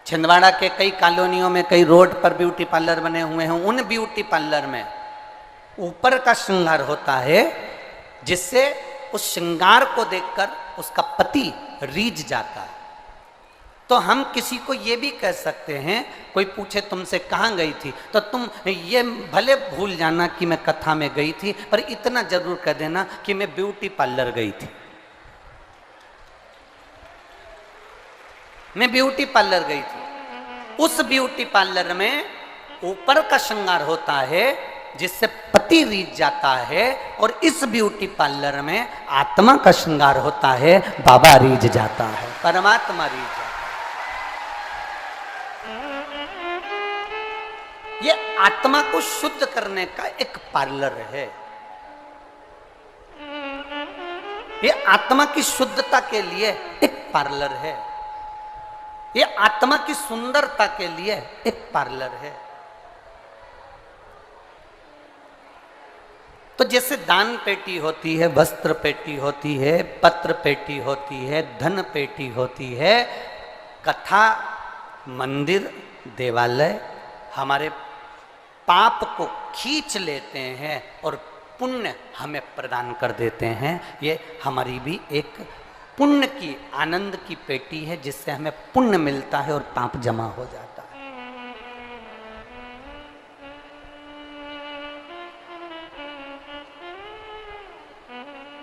छिंदवाड़ा के कई कॉलोनियों में, कई रोड पर ब्यूटी पार्लर बने हुए हैं। उन ब्यूटी पार्लर में ऊपर का श्रृंगार होता है जिससे उस श्रृंगार को देखकर उसका पति रीझ जाता है। तो हम किसी को ये भी कह सकते हैं, कोई पूछे तुमसे कहाँ गई थी, तो तुम ये भले भूल जाना कि मैं कथा में गई थी, पर इतना जरूर कह देना कि मैं ब्यूटी पार्लर गई थी। मैं ब्यूटी पार्लर गई थी। उस ब्यूटी पार्लर में ऊपर का श्रृंगार होता है जिससे पति रीझ जाता है, और इस ब्यूटी पार्लर में आत्मा का श्रृंगार होता है, बाबा रीझ जाता है, परमात्मा रीझ जाता है। ये आत्मा को शुद्ध करने का एक पार्लर है। ये आत्मा की शुद्धता के लिए एक पार्लर है। ये आत्मा की सुंदरता के लिए एक पार्लर है। तो जैसे दान पेटी होती है, वस्त्र पेटी होती है, पत्र पेटी होती है, धन पेटी होती है, कथा, मंदिर, देवालय हमारे पाप को खींच लेते हैं और पुण्य हमें प्रदान कर देते हैं। ये हमारी भी एक पुण्य की, आनंद की पेटी है जिससे हमें पुण्य मिलता है और पाप जमा हो जाता है।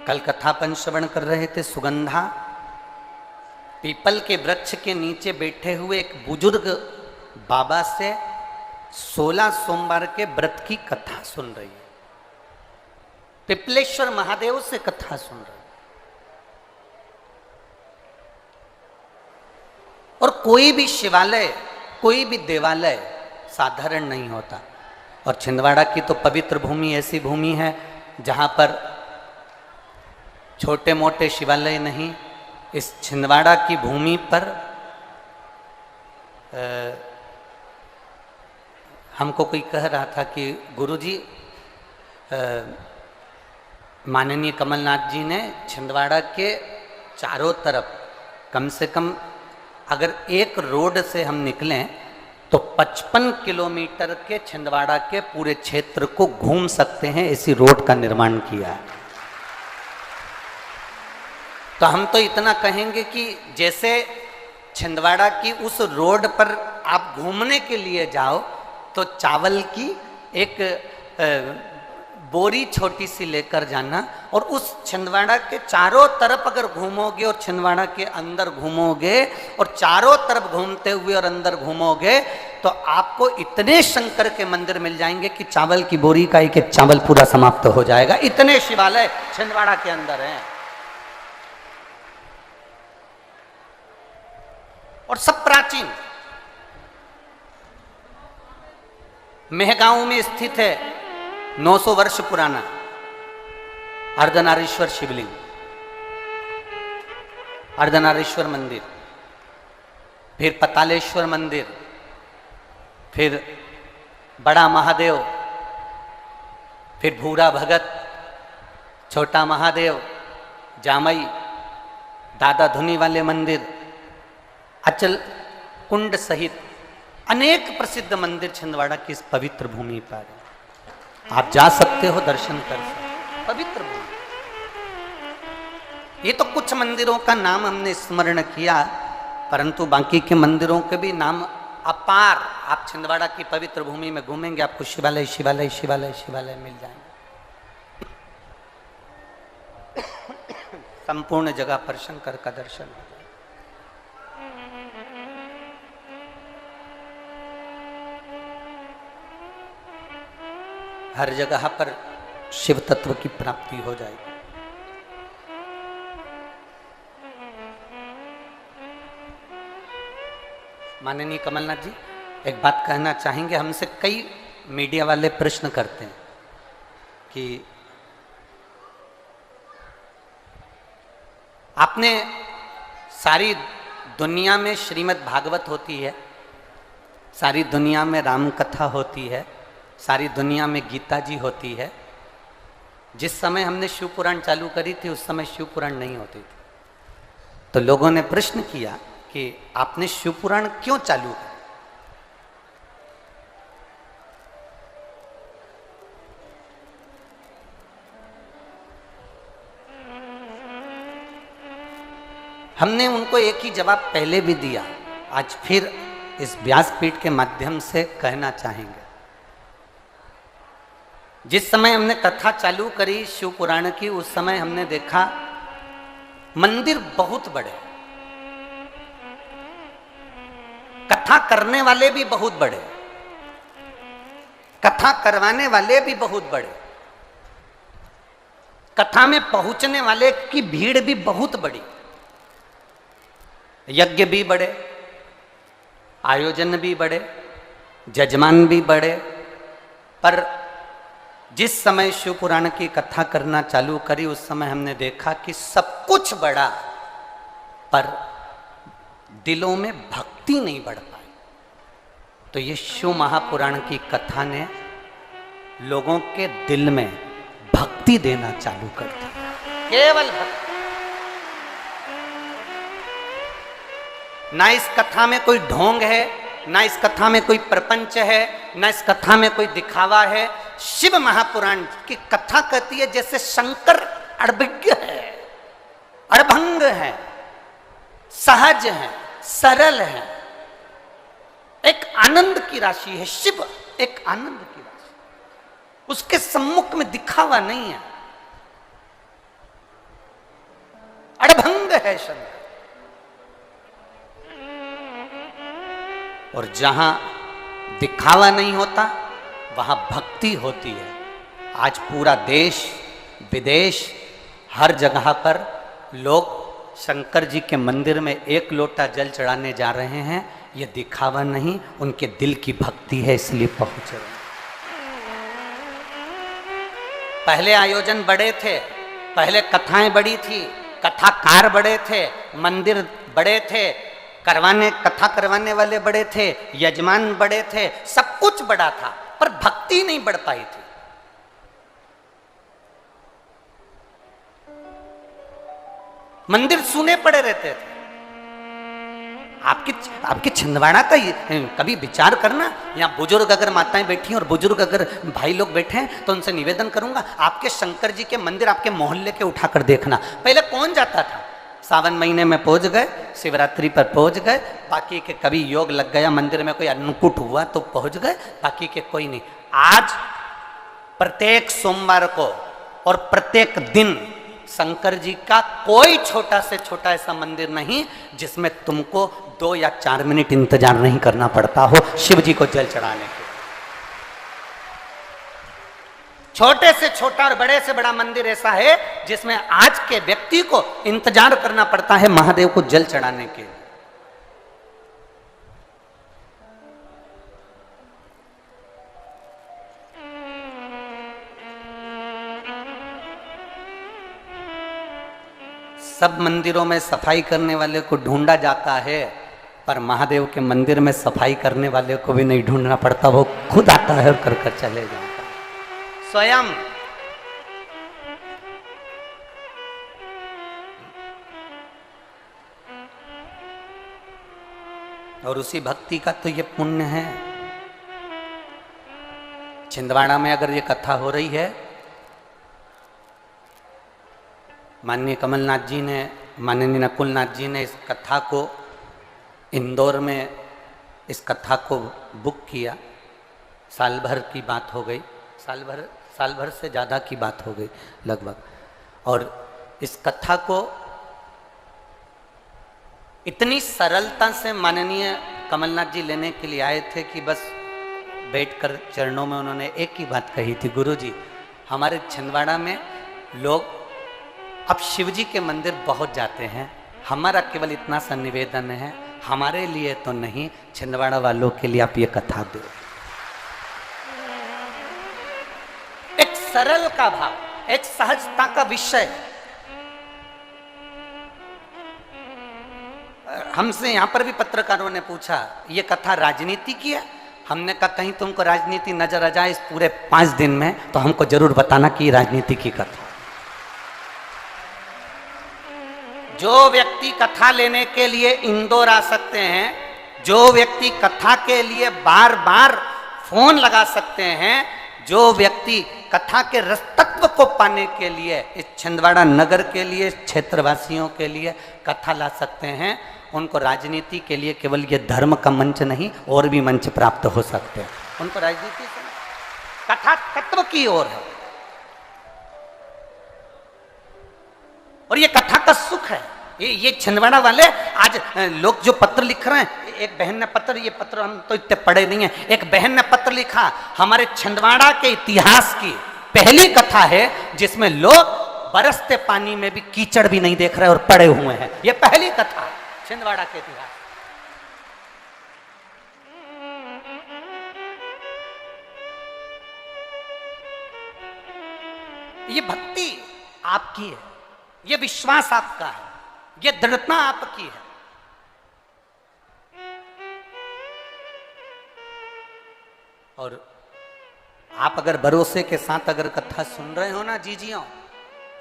कल कथापन श्रवण कर रहे थे, सुगंधा पीपल के वृक्ष के नीचे बैठे हुए एक बुजुर्ग बाबा से 16 सोमवार के व्रत की कथा सुन रही है। पिपलेश्वर महादेव से कथा सुन रही है। और कोई भी शिवालय, कोई भी देवालय साधारण नहीं होता। और छिंदवाड़ा की तो पवित्र भूमि ऐसी भूमि है जहां पर छोटे मोटे शिवालय नहीं, इस छिंदवाड़ा की भूमि पर हमको कोई कह रहा था कि गुरुजी, माननीय कमलनाथ जी ने छिंदवाड़ा के चारों तरफ कम से कम अगर एक रोड से हम निकलें तो 55 किलोमीटर के छिंदवाड़ा के पूरे क्षेत्र को घूम सकते हैं, ऐसी रोड का निर्माण किया है। तो हम तो इतना कहेंगे कि जैसे छिंदवाड़ा की उस रोड पर आप घूमने के लिए जाओ तो चावल की एक बोरी छोटी सी लेकर जाना, और उस छिंदवाड़ा के चारों तरफ अगर घूमोगे और छिंदवाड़ा के अंदर घूमोगे और चारों तरफ घूमते हुए और अंदर घूमोगे तो आपको इतने शंकर के मंदिर मिल जाएंगे कि चावल की बोरी का एक एक चावल पूरा समाप्त हो जाएगा। इतने शिवालय छिंदवाड़ा के अंदर हैं और सब प्राचीन। मेहगांव में स्थित है 900 वर्ष पुराना अर्धनारीश्वर शिवलिंग, अर्धनारीश्वर मंदिर, फिर पतालेश्वर मंदिर, फिर बड़ा महादेव, फिर भूरा भगत, छोटा महादेव, जामई, दादा धुनी वाले मंदिर, अचल कुंड सहित अनेक प्रसिद्ध मंदिर छिंदवाड़ा की इस पवित्र भूमि पर आप जा सकते हो, दर्शन कर सकते हो। पवित्र भूमि। ये तो कुछ मंदिरों का नाम हमने स्मरण किया, परंतु बाकी के मंदिरों के भी नाम अपार। आप छिंदवाड़ा की पवित्र भूमि में घूमेंगे, आपको शिवालय शिवालय शिवालय शिवालय मिल जाएंगे। संपूर्ण जगह पर शंकर का दर्शन हो जाए। हर जगह पर शिव तत्व की प्राप्ति हो जाएगी। माननीय कमलनाथ जी, एक बात कहना चाहेंगे। हमसे कई मीडिया वाले प्रश्न करते हैं कि आपने सारी दुनिया में श्रीमद् भागवत होती है, सारी दुनिया में राम कथा होती है, सारी दुनिया में गीता जी होती है। जिस समय हमने शिव पुराण चालू करी थी उस समय शिव पुराण नहीं होती थी। तो लोगों ने प्रश्न किया कि आपने शिव पुराण क्यों चालू किया। हमने उनको एक ही जवाब पहले भी दिया, आज फिर इस व्यासपीठ के माध्यम से कहना चाहेंगे। जिस समय हमने कथा चालू करी शिव पुराण की, उस समय हमने देखा मंदिर बहुत बड़े, कथा करने वाले भी बहुत बड़े, कथा करवाने वाले भी बहुत बड़े, कथा में पहुंचने वाले की भीड़ भी बहुत बड़ी, यज्ञ भी बड़े, आयोजन भी बड़े, जजमान भी बड़े। पर जिस समय शिव पुराण की कथा करना चालू करी, उस समय हमने देखा कि सब कुछ बड़ा, पर दिलों में भक्ति नहीं बढ़ पाई। तो ये शिव महापुराण की कथा ने लोगों के दिल में भक्ति देना चालू कर दिया, केवल भक्ति। ना इस कथा में कोई ढोंग है, ना इस कथा में कोई प्रपंच है, ना इस कथा में कोई दिखावा है। शिव महापुराण की कथा कहती है जैसे शंकर अड़भिज्ञ है, अड़भंग है, सहज है, सरल है, एक आनंद की राशि है। शिव एक आनंद की राशि, उसके सम्मुख में दिखावा नहीं है, अड़भंग है शंकर। और जहां दिखावा नहीं होता वहां भक्ति होती है। आज पूरा देश विदेश हर जगह पर लोग शंकर जी के मंदिर में एक लोटा जल चढ़ाने जा रहे हैं। ये दिखावा नहीं, उनके दिल की भक्ति है, इसलिए पहुंच रहे हैं। पहले आयोजन बड़े थे, पहले कथाएं बड़ी थी, कथाकार बड़े थे, मंदिर बड़े थे, कथा करवाने वाले बड़े थे, यजमान बड़े थे, सब कुछ बड़ा था, पर भक्ति नहीं बढ़ पाई थी। मंदिर सूने पड़े रहते थे। आपके छिंदवाड़ा का कभी विचार करना। यहाँ बुजुर्ग अगर माताएं बैठी हैं और बुजुर्ग अगर भाई लोग बैठे हैं तो उनसे निवेदन करूंगा, आपके शंकर जी के मंदिर आपके मोहल्ले के उठाकर देखना। पहले कौन जाता था? सावन महीने में पहुंच गए, शिवरात्रि पर पहुंच गए, बाकी के कभी योग लग गया, मंदिर में कोई अन्नकूट हुआ तो पहुंच गए, बाकी के कोई नहीं। आज प्रत्येक सोमवार को और प्रत्येक दिन शंकर जी का कोई छोटा से छोटा ऐसा मंदिर नहीं जिसमें तुमको 2 या 4 मिनट इंतजार नहीं करना पड़ता हो शिव जी को जल चढ़ाने के। छोटे से छोटा और बड़े से बड़ा मंदिर ऐसा है जिसमें आज के व्यक्ति को इंतजार करना पड़ता है महादेव को जल चढ़ाने के। सब मंदिरों में सफाई करने वाले को ढूंढा जाता है, पर महादेव के मंदिर में सफाई करने वाले को भी नहीं ढूंढना पड़ता, वो खुद आता है और कर चले जाता है स्वयं। और उसी भक्ति का तो ये पुण्य है। छिंदवाड़ा में अगर ये कथा हो रही है, माननीय कमलनाथ जी ने, माननीय नकुलनाथ जी ने इस कथा को इंदौर में इस कथा को बुक किया। साल भर की बात हो गई, साल भर से ज़्यादा की बात हो गई लगभग। और इस कथा को इतनी सरलता से माननीय कमलनाथ जी लेने के लिए आए थे कि बस बैठकर चरणों में उन्होंने एक ही बात कही थी, गुरुजी हमारे छिंदवाड़ा में लोग अब शिव जी के मंदिर बहुत जाते हैं, हमारा केवल इतना सा निवेदन है, हमारे लिए तो नहीं, छिंदवाड़ा वालों के लिए आप ये कथा दो। एक सरल का भाव, एक सहजता का विषय। हमसे यहां पर भी पत्रकारों ने पूछा ये कथा राजनीति की है? हमने कहा कहीं तुमको राजनीति नजर आ जाए इस पूरे 5 दिन में तो हमको जरूर बताना कि राजनीति की कथा। जो व्यक्ति कथा लेने के लिए इंदौर आ सकते हैं, जो व्यक्ति कथा के लिए बार बार फोन लगा सकते हैं, जो व्यक्ति कथा के रसतत्व को पाने के लिए इस छिंदवाड़ा नगर के लिए, क्षेत्रवासियों के लिए कथा ला सकते हैं, उनको राजनीति के लिए केवल ये धर्म का मंच नहीं और भी मंच प्राप्त हो सकते हैं। उनको राजनीति से कथा तत्व की ओर है, और ये कथा का सुख है। ये छिंदवाड़ा वाले आज लोग जो पत्र लिख रहे हैं, एक बहन ने पत्र, ये पत्र हम तो इतने पढ़े नहीं है, एक बहन ने पत्र लिखा, हमारे छिंदवाड़ा के इतिहास की पहली कथा है जिसमें लोग बरसते पानी में भी कीचड़ भी नहीं देख रहे और पड़े हुए हैं। ये पहली कथा है छिंदवाड़ा के इतिहास। ये भक्ति आपकी है, ये विश्वास आपका है, ये दृढ़ता आपकी है। और आप अगर भरोसे के साथ अगर कथा सुन रहे हो ना जीजियों,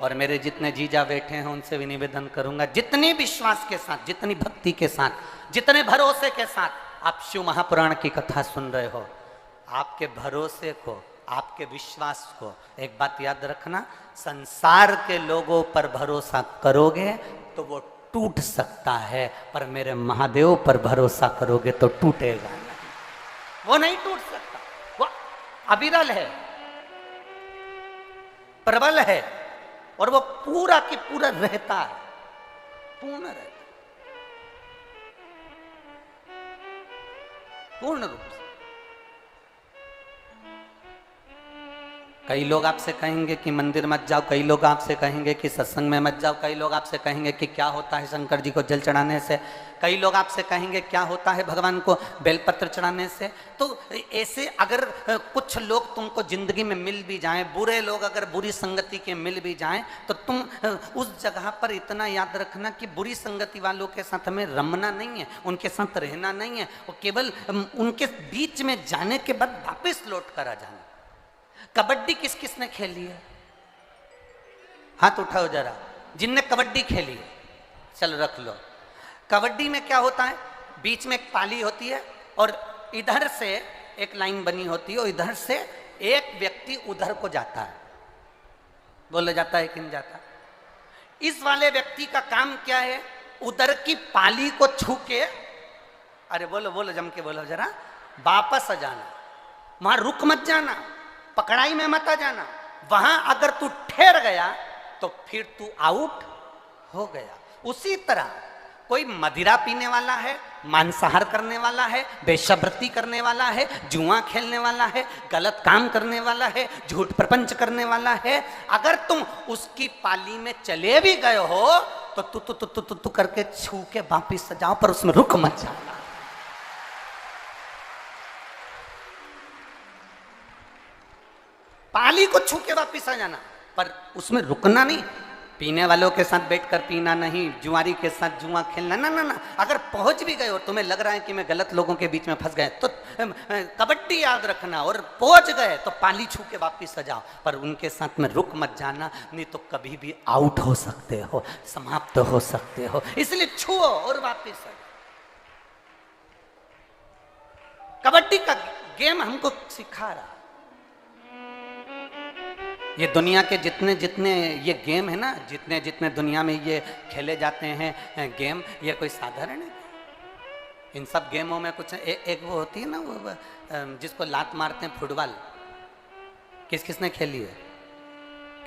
और मेरे जितने जीजा बैठे हैं उनसे भी निवेदन करूंगा, जितने विश्वास के साथ, जितनी भक्ति के साथ, जितने भरोसे के साथ आप शिव महापुराण की कथा सुन रहे हो, आपके भरोसे को, आपके विश्वास को एक बात याद रखना, संसार के लोगों पर भरोसा करोगे तो वो टूट सकता है, पर मेरे महादेव पर भरोसा करोगे तो टूटेगा नहीं, वो नहीं टूट सकता, वो अविरल है, प्रबल है, और वो पूरा की पूरा रहता है, पूर्ण रहता है, पूर्ण रूप से। कई लोग आपसे कहेंगे कि मंदिर मत जाओ, कई लोग आपसे कहेंगे कि सत्संग में मत जाओ, कई लोग आपसे कहेंगे कि क्या होता है शंकर जी को जल चढ़ाने से, कई लोग आपसे कहेंगे क्या होता है भगवान को बेलपत्र चढ़ाने से। तो ऐसे अगर कुछ लोग तुमको जिंदगी में मिल भी जाएं, बुरे लोग अगर बुरी संगति के मिल भी जाएं, तो तुम उस जगह पर इतना याद रखना कि बुरी संगति वालों के साथ हमें रमना नहीं है, उनके साथ रहना नहीं है, वो केवल उनके बीच में जाने के बाद वापस लौट कर आ जाना। कबड्डी किस किस ने खेली है? हाथ उठाओ जरा, जिनने कबड्डी खेली है, चलो रख लो। कबड्डी में क्या होता है, बीच में एक पाली होती है और इधर से एक लाइन बनी होती है और इधर से एक व्यक्ति उधर को जाता है, बोला जाता है कि नहीं जाता। इस वाले व्यक्ति का काम क्या है, उधर की पाली को छू के, अरे बोलो बोलो जम के बोलो जरा, वापस आ जाना, वहां रुक मत जाना, पकड़ाई में मत आ जाना। वहां अगर तू ठहर गया तो फिर तू आउट हो गया। उसी तरह कोई मदिरा पीने वाला है, मांसाहार करने वाला है, वेश्यावृत्ति करने वाला है, जुआ खेलने वाला है, गलत काम करने वाला है, झूठ प्रपंच करने वाला है, अगर तुम उसकी पाली में चले भी गए हो तो तू करके छू के वापिस जाओ, पर उसमें रुक मत जाना। पाली को छू के वापिस आ जाना, पर उसमें रुकना नहीं। पीने वालों के साथ बैठकर पीना नहीं, जुआरी के साथ जुआ खेलना ना ना ना। अगर पहुंच भी गए और तुम्हें लग रहा है कि मैं गलत लोगों के बीच में फंस गए, तो कबड्डी याद रखना, और पहुंच गए तो पाली छू के वापिस आ जाओ, पर उनके साथ में रुक मत जाना, नहीं तो कभी भी आउट हो सकते हो, समाप्त हो सकते हो। इसलिए छुओ और वापिस आ जाओ। कबड्डी का गेम हमको सिखा रहा, ये दुनिया के जितने जितने ये गेम है ना, जितने जितने दुनिया में ये खेले जाते हैं गेम, ये कोई साधारण है? इन सब गेमों में कुछ एक वो होती है ना, वो जिसको लात मारते हैं, फुटबॉल, किस किस ने खेली है?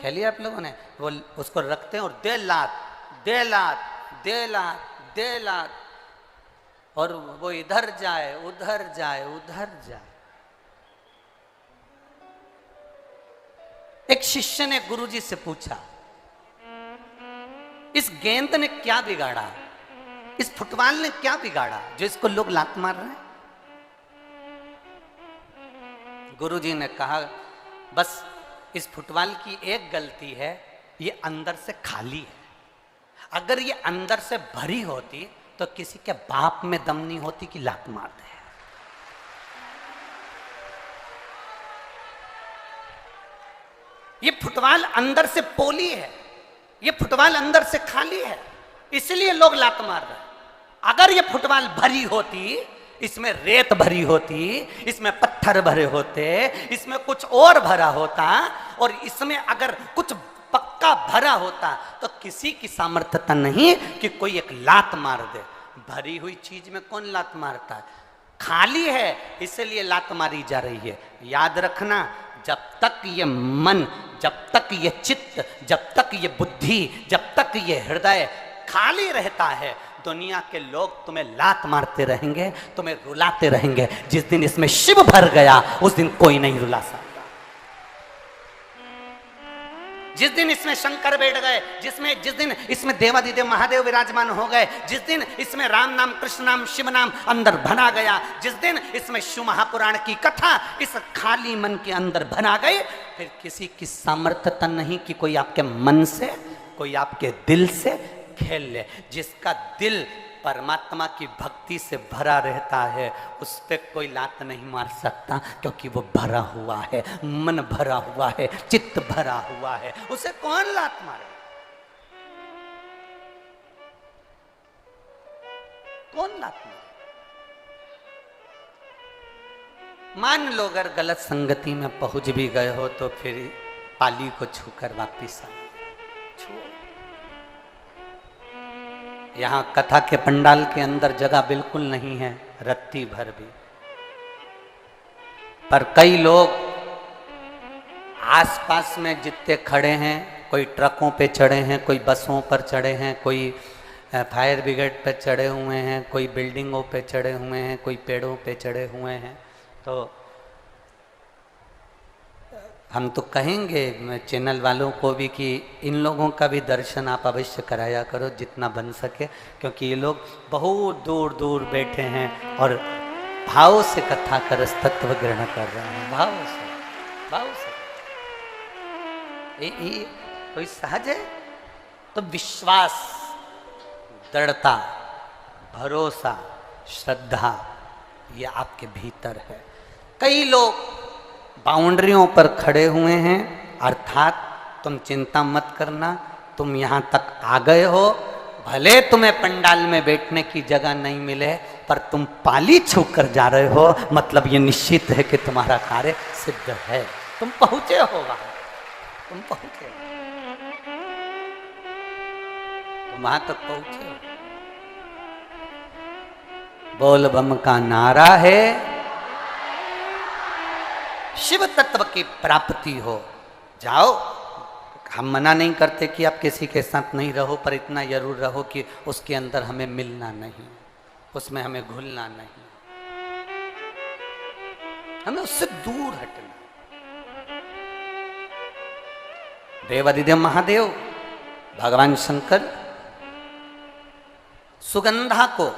खेली है आप लोगों ने? वो उसको रखते हैं और दे लात दे लात दे लात दे लात, और वो इधर जाए उधर जाए उधर जाए। एक शिष्य ने गुरुजी से पूछा, इस गेंद ने क्या बिगाड़ा, इस फुटबॉल ने क्या बिगाड़ा जो इसको लोग लात मार रहे हैं? गुरुजी ने कहा, बस इस फुटबॉल की एक गलती है, ये अंदर से खाली है। अगर ये अंदर से भरी होती तो किसी के बाप में दम नहीं होती कि लात मार दे। ये फुटबॉल अंदर से पोली है, ये फुटबॉल अंदर से खाली है। इसलिए लोग लात मार रहे हैं। अगर ये फुटबॉल भरी होती, इसमें रेत भरी होती, इसमें पत्थर भरे होते, इसमें कुछ और भरा होता, और इसमें अगर कुछ पक्का भरा होता, तो किसी की सामर्थ्यता नहीं कि कोई एक लात मार दे। भरी हुई चीज में कौन लात मारता है? खाली है, इसलिए लात मारी जा रही है। याद रखना, जब तक ये मन, जब तक ये चित्त, जब तक ये बुद्धि, जब तक ये हृदय खाली रहता है, दुनिया के लोग तुम्हें लात मारते रहेंगे, तुम्हें रुलाते रहेंगे। जिस दिन इसमें शिव भर गया, उस दिन कोई नहीं रुला सकता। जिस दिन इसमें शंकर बैठ गए, जिस दिन इसमें देवादिदेव महादेव विराजमान हो गए, जिस दिन इसमें राम नाम, कृष्ण नाम, शिव नाम अंदर भरा गया, जिस दिन इसमें शिव महापुराण की कथा इस खाली मन के अंदर भरा गई, फिर किसी की सामर्थ्यता नहीं कि कोई आपके मन से, कोई आपके दिल से खेल ले। जिसका दिल परमात्मा की भक्ति से भरा रहता है, उस पर कोई लात नहीं मार सकता, क्योंकि वो भरा हुआ है, मन भरा हुआ है, चित्त भरा हुआ है, उसे कौन लात मारे? कौन लात मारे? मान लो अगर गलत संगति में पहुंच भी गए हो, तो फिर पाली को छूकर वापिस आ। यहाँ कथा के पंडाल के अंदर जगह बिल्कुल नहीं है, रत्ती भर भी। पर कई लोग आसपास में जितने खड़े हैं, कोई ट्रकों पे चढ़े हैं, कोई बसों पर चढ़े हैं, कोई फायर ब्रिगेड पे चढ़े हुए हैं, कोई बिल्डिंगों पे चढ़े हुए हैं, कोई पेड़ों पे चढ़े हुए हैं। तो हम तो कहेंगे चैनल वालों को भी कि इन लोगों का भी दर्शन आप अवश्य कराया करो जितना बन सके, क्योंकि ये लोग बहुत दूर दूर बैठे हैं और भाव से कथा कर तत्व ग्रहण कर रहे हैं। भाव से ये कोई सहज है? तो विश्वास, दृढ़ता, भरोसा, श्रद्धा, ये आपके भीतर है। कई लोग बाउंड्रियों पर खड़े हुए हैं, अर्थात तुम चिंता मत करना, तुम यहाँ तक आ गए हो, भले तुम्हें पंडाल में बैठने की जगह नहीं मिले, पर तुम पाली छूकर जा रहे हो, मतलब ये निश्चित है कि तुम्हारा कार्य सिद्ध है। तुम पहुंचे हो वहां, तुम पहुंचे, तुम वहां तक पहुंचे हो। बोल बम का नारा है, शिव तत्व की प्राप्ति हो। जाओ, हम मना नहीं करते कि आप किसी के साथ नहीं रहो, पर इतना जरूर रहो कि उसके अंदर हमें मिलना नहीं, उसमें हमें घुलना नहीं, हमें उससे दूर हटना। देवादिदेव महादेव, भगवान शंकर सुगंधा को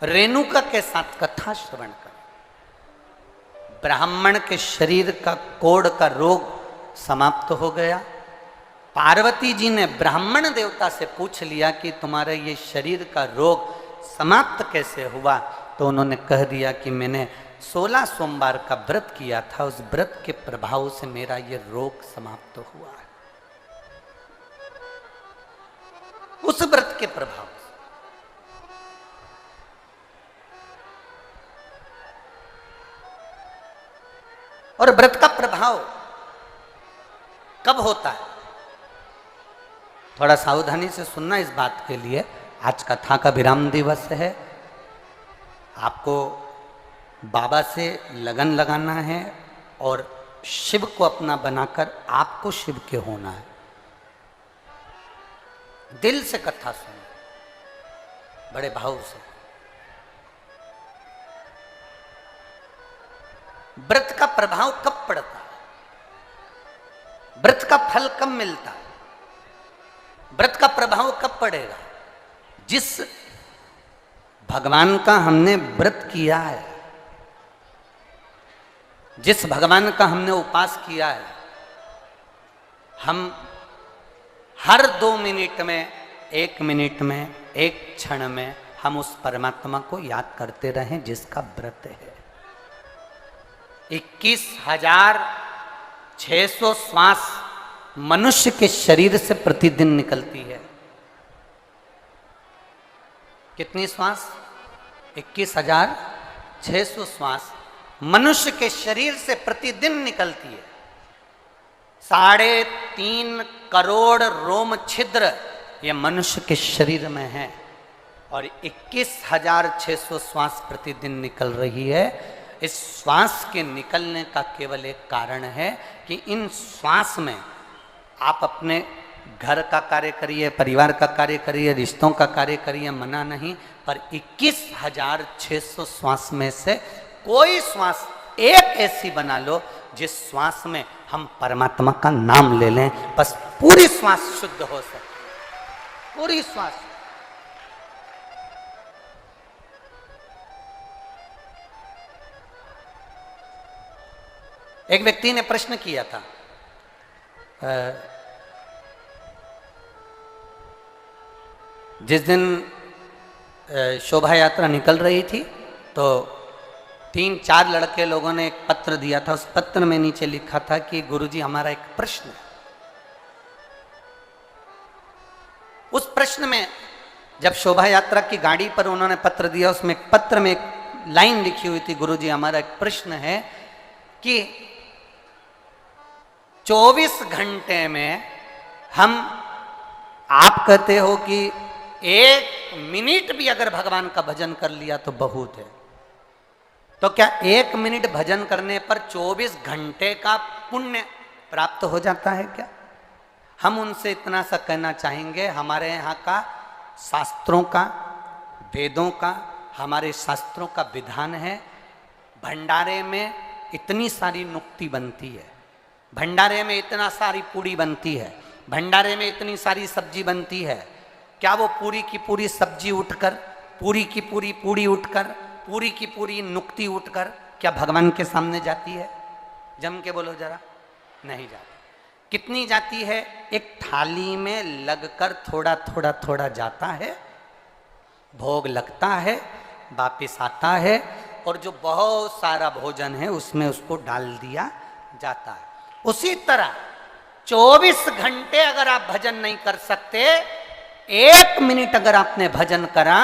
रेणुका के साथ कथा श्रवण कर, ब्राह्मण के शरीर का कोढ़ का रोग समाप्त हो गया। पार्वती जी ने ब्राह्मण देवता से पूछ लिया कि तुम्हारे ये शरीर का रोग समाप्त कैसे हुआ? तो उन्होंने कह दिया कि मैंने 16 सोमवार का व्रत किया था, उस व्रत के प्रभाव से मेरा ये रोग समाप्त हुआ है। उस व्रत के प्रभाव से। और व्रत का प्रभाव कब होता है? थोड़ा सावधानी से सुनना इस बात के लिए। आज कथा का विराम दिवस है, आपको बाबा से लगन लगाना है और शिव को अपना बनाकर आपको शिव के होना है। दिल से कथा सुनो, बड़े भाव से। व्रत का प्रभाव कब पड़ता है? व्रत का फल कब मिलता है? व्रत का प्रभाव कब पड़ेगा? जिस भगवान का हमने व्रत किया है, जिस भगवान का हमने उपास किया है, हम हर 2 मिनट में, 1 मिनट में, 1 क्षण में हम उस परमात्मा को याद करते रहें जिसका व्रत है। 21,600 श्वास मनुष्य के शरीर से प्रतिदिन निकलती है। कितनी श्वास? 21,600 श्वास मनुष्य के शरीर से प्रतिदिन निकलती है। 3.5 करोड़ रोम छिद्र ये मनुष्य के शरीर में है और 21,600 श्वास प्रतिदिन निकल रही है। इस श्वास के निकलने का केवल एक कारण है कि इन श्वास में आप अपने घर का कार्य करिए, परिवार का कार्य करिए, रिश्तों का कार्य करिए, मना नहीं, पर 21,600 श्वास में से कोई श्वास एक ऐसी बना लो जिस श्वास में हम परमात्मा का नाम ले लें, बस पूरी श्वास शुद्ध हो सके, पूरी श्वास। एक व्यक्ति ने प्रश्न किया था, जिस दिन शोभा यात्रा निकल रही थी तो 3-4 लड़के लोगों ने एक पत्र दिया था। उस पत्र में नीचे लिखा था कि गुरुजी हमारा एक प्रश्न है। उस प्रश्न में जब शोभा यात्रा की गाड़ी पर उन्होंने पत्र दिया, उसमें पत्र में एक लाइन लिखी हुई थी, गुरुजी हमारा एक प्रश्न है कि 24 घंटे में हम, आप कहते हो कि 1 मिनट भी अगर भगवान का भजन कर लिया तो बहुत है, तो क्या 1 मिनट भजन करने पर 24 घंटे का पुण्य प्राप्त हो जाता है क्या? हम उनसे इतना सा कहना चाहेंगे, हमारे यहाँ का शास्त्रों का, वेदों का, हमारे शास्त्रों का विधान है, भंडारे में इतनी सारी नुक्ति बनती है, भंडारे में इतना सारी पूड़ी बनती है, भंडारे में इतनी सारी सब्जी बनती है, क्या वो पूरी की पूरी सब्जी उठकर, पूरी की पूरी पूड़ी उठकर, पूरी की पूरी नुक्ति उठकर क्या भगवान के सामने जाती है? जम के बोलो जरा। नहीं जाती। कितनी जाती है? एक थाली में लगकर थोड़ा थोड़ा थोड़ा जाता है, भोग लगता है, वापिस आता है, और जो बहुत सारा भोजन है उसमें उसको डाल दिया जाता है। उसी तरह 24 घंटे अगर आप भजन नहीं कर सकते, 1 मिनट अगर आपने भजन करा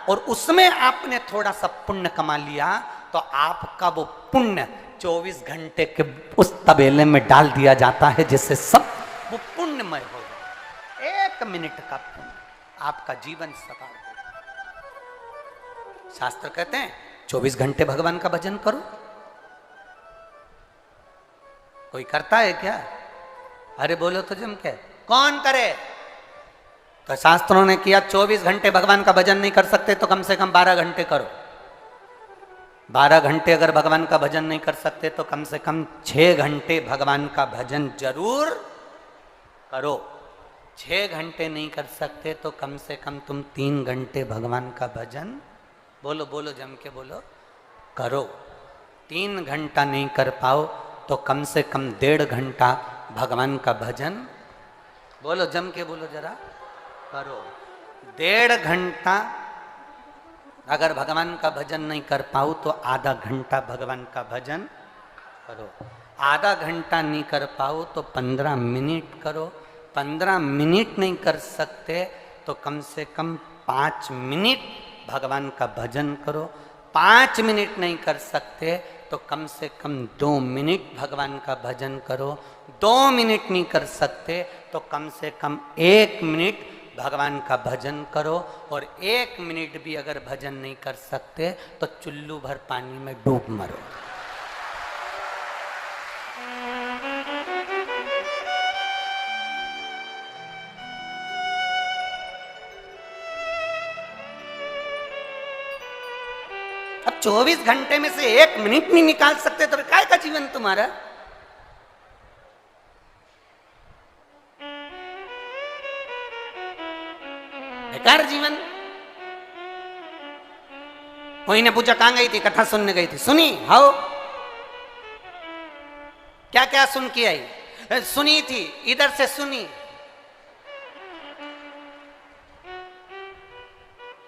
और उसमें आपने थोड़ा सा पुण्य कमा लिया, तो आपका वो पुण्य 24 घंटे के उस तबेले में डाल दिया जाता है, जिससे सब वो पुण्यमय हो जाए। 1 मिनट का पुण्य आपका जीवन सफल हो। शास्त्र कहते हैं 24 घंटे भगवान का भजन करो। कोई करता है क्या? अरे बोलो तो जम के, कौन करे? तो शास्त्रों ने किया 24 घंटे भगवान का भजन नहीं कर सकते तो कम से कम 12 घंटे करो। 12 घंटे अगर भगवान का भजन नहीं कर सकते तो कम से कम 6 घंटे भगवान का भजन जरूर करो। 6 घंटे नहीं कर सकते तो कम से कम तुम 3 घंटे भगवान का भजन, बोलो बोलो जम के बोलो, करो। 3 घंटा नहीं कर पाओ तो कम से कम 1.5 घंटा भगवान का भजन, बोलो जम के बोलो जरा, करो। 1.5 घंटा अगर भगवान का भजन नहीं कर पाओ तो आधा घंटा भगवान का भजन करो। आधा घंटा नहीं कर पाओ तो 15 मिनट करो। 15 मिनट नहीं कर सकते तो कम से कम 5 मिनट भगवान का भजन करो। 5 मिनट नहीं कर सकते तो कम से कम 2 मिनट भगवान का भजन करो। 2 मिनट नहीं कर सकते तो कम से कम 1 मिनट भगवान का भजन करो। और 1 मिनट भी अगर भजन नहीं कर सकते तो चुल्लू भर पानी में डूब मरो। अब 24 घंटे में से 1 मिनट नहीं निकाल सकते तो काय का जीवन तुम्हारा? बेकार जीवन। कोई ने पूछा कहां गई थी? कथा सुनने गई थी। सुनी? हाउ? क्या क्या सुन के आई? सुनी थी, इधर से सुनी।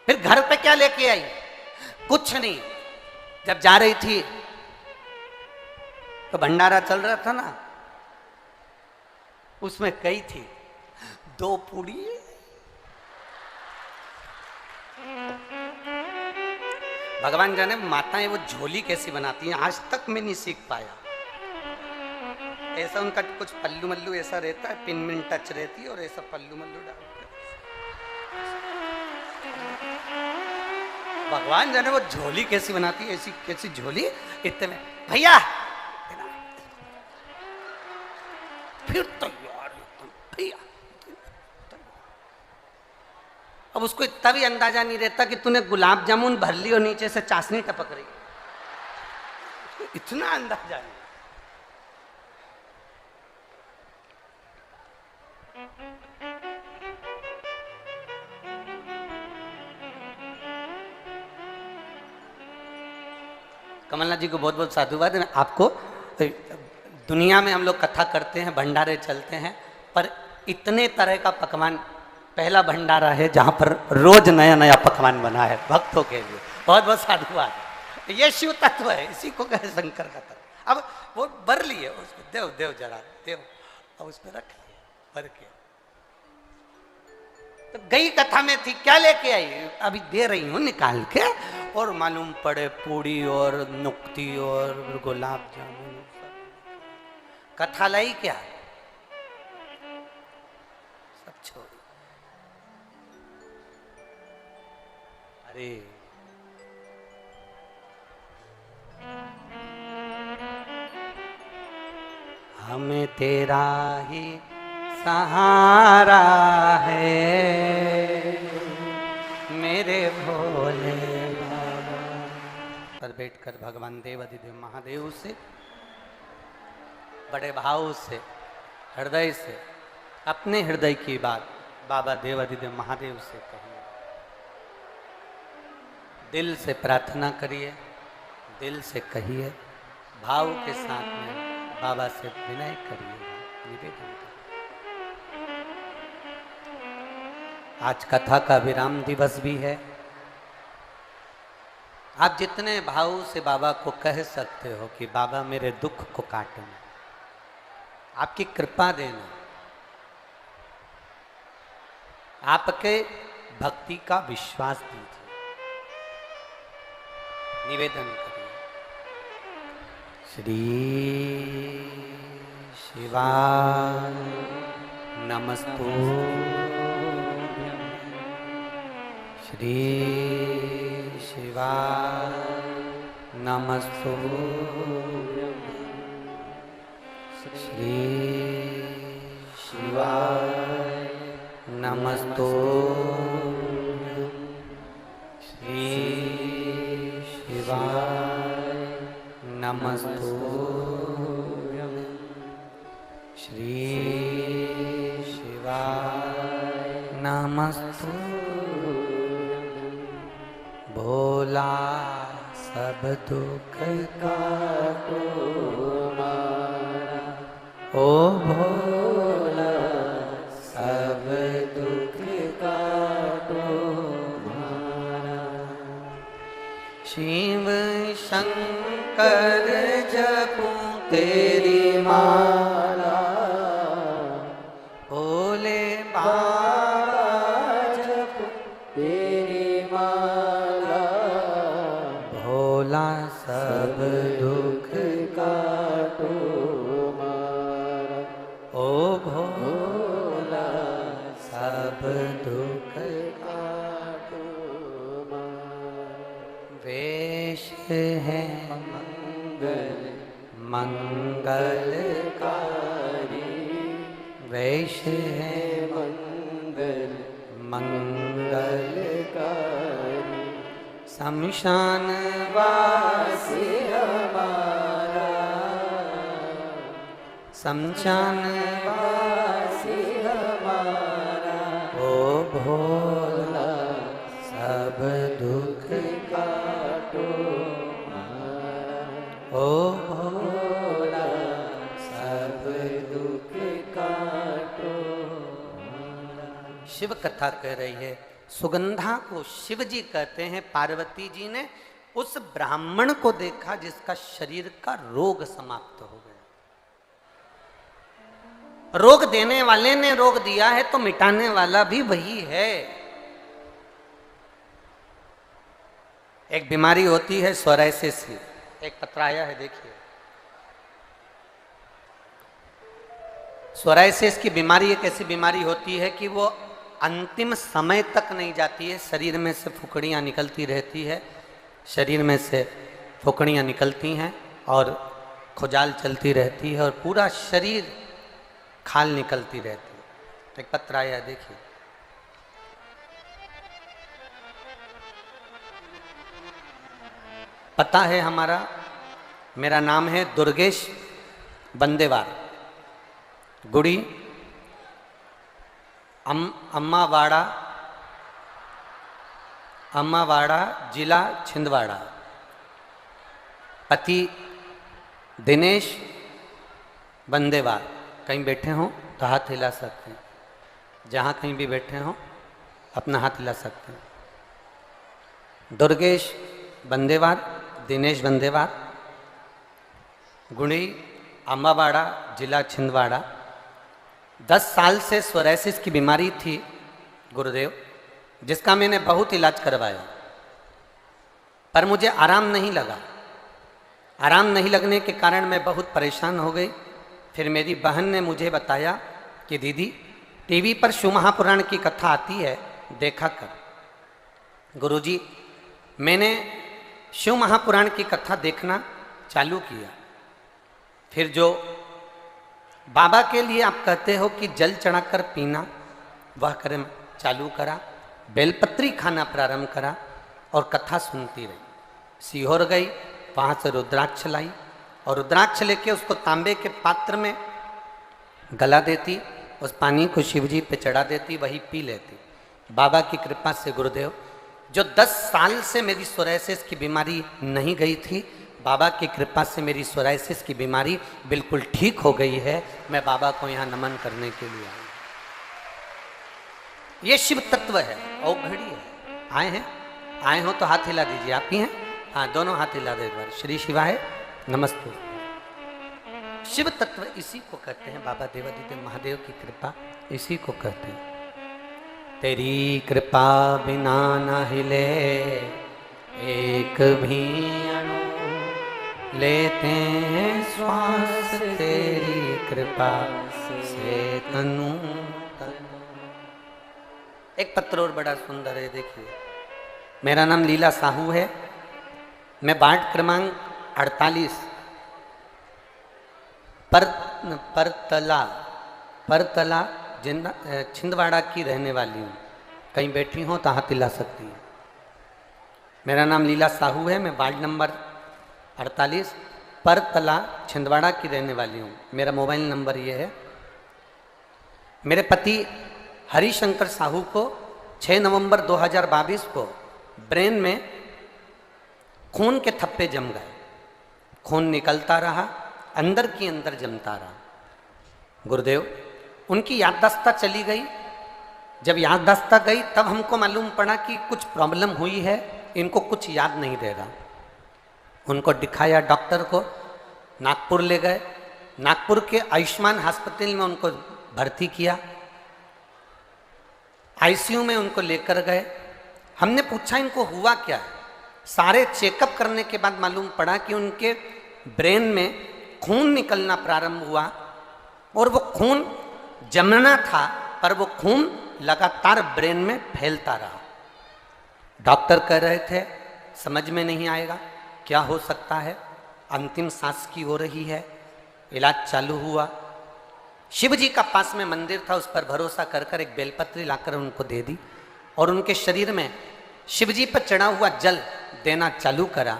फिर घर पे क्या लेके आई? कुछ नहीं। जब जा रही थी तो भंडारा चल रहा था ना, उसमें कही थी 2 पूड़ी भगवान जाने माताएं वो झोली कैसी बनाती हैं, आज तक मैं नहीं सीख पाया। ऐसा उनका कुछ पल्लू मल्लू ऐसा रहता है, पिन मिन टच रहती है और ऐसा पल्लू मल्लू डालते। भगवान जाने वो झोली कैसी बनाती है, ऐसी कैसी झोली। इतने में भैया फिर तैयार भैया। अब उसको इतना भी अंदाजा नहीं रहता कि तूने गुलाब जामुन भर ली और नीचे से चाशनी टपक रही, इतना अंदाजा नहीं। कमलनाथ जी को बहुत बहुत साधुवाद है। आपको दुनिया में हम लोग कथा करते हैं, भंडारे चलते हैं, पर इतने तरह का पकवान पहला भंडारा है जहां पर रोज नया नया पकवान बना है भक्तों के लिए। बहुत बहुत साधुवाद। ये शिव तत्व है, इसी को कहे शंकर का तत्व। अब वो भर लिए उसको, देव देव जरा देव, अब उसमें रख लिए भर के। तो गई कथा में थी, क्या लेके आई, अभी दे रही हूं निकाल के। और मालूम पड़े पूड़ी और नुक्ती और गुलाब जामुन, कथा लाई क्या, सब छोड़। अरे हमें तेरा ही सहारा है मेरे भोले बाबा। पर बैठकर भगवान देवाधिदेव महादेव से बड़े भाव से, हृदय से, अपने हृदय की बात बाबा देवाधिदेव महादेव से कहिए। दिल से प्रार्थना करिए, दिल से कहिए, भाव के साथ में बाबा से विनय करिए, निवेदन करिए। आज कथा का विराम दिवस भी है। आप जितने भाव से बाबा को कह सकते हो कि बाबा मेरे दुख को काटना, आपकी कृपा देना, आपके भक्ति का विश्वास दीजिए, निवेदन करिए। श्री शिवाय नमस्तुभ्यं, श्री शिवाय नमस्तुभ्यं, श्री शिवाय नमस्तुभ्यं, श्री शिवाय नमस्तुभ्यं, श्री शिवाय नमस्तुभ्यं। भोला सब दुख काटो मारा, ओ भोला सब दुख काटो मारा। शिव शंकर जपूं तेरी माला, भोले बाबा जपूं तेरी माला। भोला सब दुख काटो मारा, ओ भोला सब दुख काटो मारा। वेश है मंगल मंगलकारी, वेश है मंगल मंगलकारी। शमशान वासी हमारा, शमशान वासी हमारा। ओ भोला सब दुख काटो मारा, ओ भोला सब दुख काटो मारा। शिव कथा कह रही है। सुगंधा को शिव जी कहते हैं। पार्वती जी ने उस ब्राह्मण को देखा जिसका शरीर का रोग समाप्त हो गया। रोग देने वाले ने रोग दिया है तो मिटाने वाला भी वही है। एक बीमारी होती है सोराइसिस की। एक पत्र आया है, देखिए। सोराइसिस की बीमारी एक ऐसी बीमारी होती है कि वो अंतिम समय तक नहीं जाती है, शरीर में से फुकड़ियाँ निकलती रहती है, शरीर में से फुकड़ियाँ निकलती हैं और खुजाल चलती रहती है और पूरा शरीर खाल निकलती रहती है। एक पत्र आया, देखिए। पता है हमारा, मेरा नाम है दुर्गेश बंदेवार, गुड़ी अम्मावाड़ा जिला छिंदवाड़ा। पति दिनेश बंदेवार। कहीं बैठे हों तो हाथ हिला सकते हैं, जहाँ कहीं भी बैठे हों अपना हाथ हिला सकते हैं। दुर्गेश बंदेवार, दिनेश बंदेवार, गुणी अम्बावाड़ा जिला छिंदवाड़ा। 10 साल से सोराइसिस की बीमारी थी गुरुदेव, जिसका मैंने बहुत इलाज करवाया, पर मुझे आराम नहीं लगा। आराम नहीं लगने के कारण मैं बहुत परेशान हो गई। फिर मेरी बहन ने मुझे बताया कि दीदी, टीवी पर शिव महापुराण की कथा आती है, देखा कर। गुरुजी, मैंने शिव महापुराण की कथा देखना चालू किया। फिर जो बाबा के लिए आप कहते हो कि जल चढ़ाकर पीना, वह करम चालू करा। बेलपत्री खाना प्रारंभ करा और कथा सुनती रही। सीहोर गई, वहाँ से रुद्राक्ष लाई और रुद्राक्ष लेके उसको तांबे के पात्र में गला देती, उस पानी को शिवजी पे चढ़ा देती, वही पी लेती। बाबा की कृपा से गुरुदेव, जो 10 साल से मेरी सोराइसिस की बीमारी नहीं गई थी, बाबा की कृपा से मेरी सोराइसिस की बीमारी बिल्कुल ठीक हो गई है। मैं बाबा को यहाँ नमन करने के लिए आया। ये शिव तत्व है, औघड़ी है। आए हैं? आए हो तो हाथ हिला दीजिए। आप ही हैं? हाँ, दोनों हाथ हिला दे एक बार। श्री शिवाय नमस्ते। शिव तत्व इसी को कहते हैं, बाबा देवादिदेव महादेव की कृपा इसी को कहते हैं। तेरी कृपा बिना न हिले एक भी अणु, लेते हैं श्वास तेरी कृपा से तनु तनु। एक पत्र और बड़ा सुंदर है, देखिए। मेरा नाम लीला साहू है। मैं वार्ड क्रमांक 48 परतला छिंदवाड़ा की रहने वाली हूँ। कहीं बैठी हो तो हाथ हिला सकती हैं। मेरा नाम लीला साहू है। मैं वार्ड नंबर 48 परतला छिंदवाड़ा की रहने वाली हूँ। मेरा मोबाइल नंबर ये है। मेरे पति हरिशंकर साहू को 6 नवंबर 2022 को ब्रेन में खून के थप्पे जम गए। खून निकलता रहा, अंदर की अंदर जमता रहा। गुरुदेव, उनकी याददाश्त चली गई। जब याददाश्त गई तब हमको मालूम पड़ा कि कुछ प्रॉब्लम हुई है, इनको कुछ याद नहीं दे रहा। उनको दिखाया डॉक्टर को, नागपुर ले गए। नागपुर के आयुष्मान हॉस्पिटल में उनको भर्ती किया। आईसीयू में उनको लेकर गए। हमने पूछा इनको हुआ क्या है। सारे चेकअप करने के बाद मालूम पड़ा कि उनके ब्रेन में खून निकलना प्रारंभ हुआ और वो खून जमना था, पर वो खून लगातार ब्रेन में फैलता रहा। डॉक्टर कह रहे थे समझ में नहीं आएगा, क्या हो सकता है। अंतिम सांस की हो रही है। इलाज चालू हुआ। शिव जी का पास में मंदिर था, उस पर भरोसा कर कर एक बेलपत्री लाकर उनको दे दी और उनके शरीर में शिव जी पर चढ़ा हुआ जल देना चालू करा।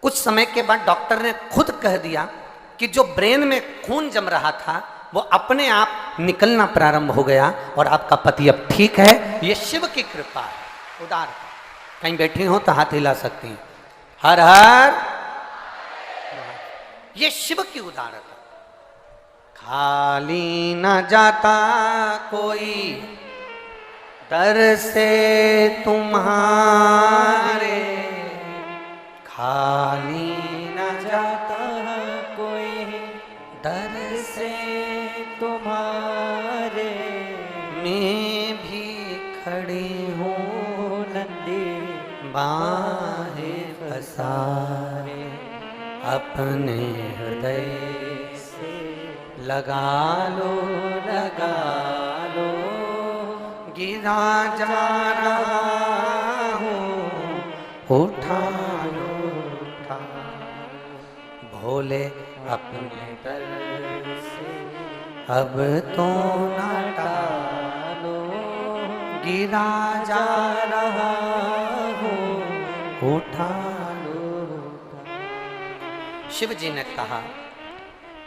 कुछ समय के बाद डॉक्टर ने खुद कह दिया कि जो ब्रेन में खून जम रहा था वो अपने आप निकलना प्रारंभ हो गया और आपका पति अब ठीक है। ये शिव की कृपा है, उदार। कहीं बैठी हो तो हाथ हिला सकती हैं। हर हर, ये शिव की उदारता। खाली न जाता कोई दर से तुम्हारे, खाली न जाता कोई दर से तुम्हारे। मैं भी खड़ी हूँ नंदी बाँ सारे अपने हृदय से लगा लो, लगा लो। गिरा जा रहा हूँ, उठा लो, उठा। भोले अपने दर से अब तो ना टालो। गिरा जा रहा हूँ, उठा लो, उठा। शिव जी ने कहा,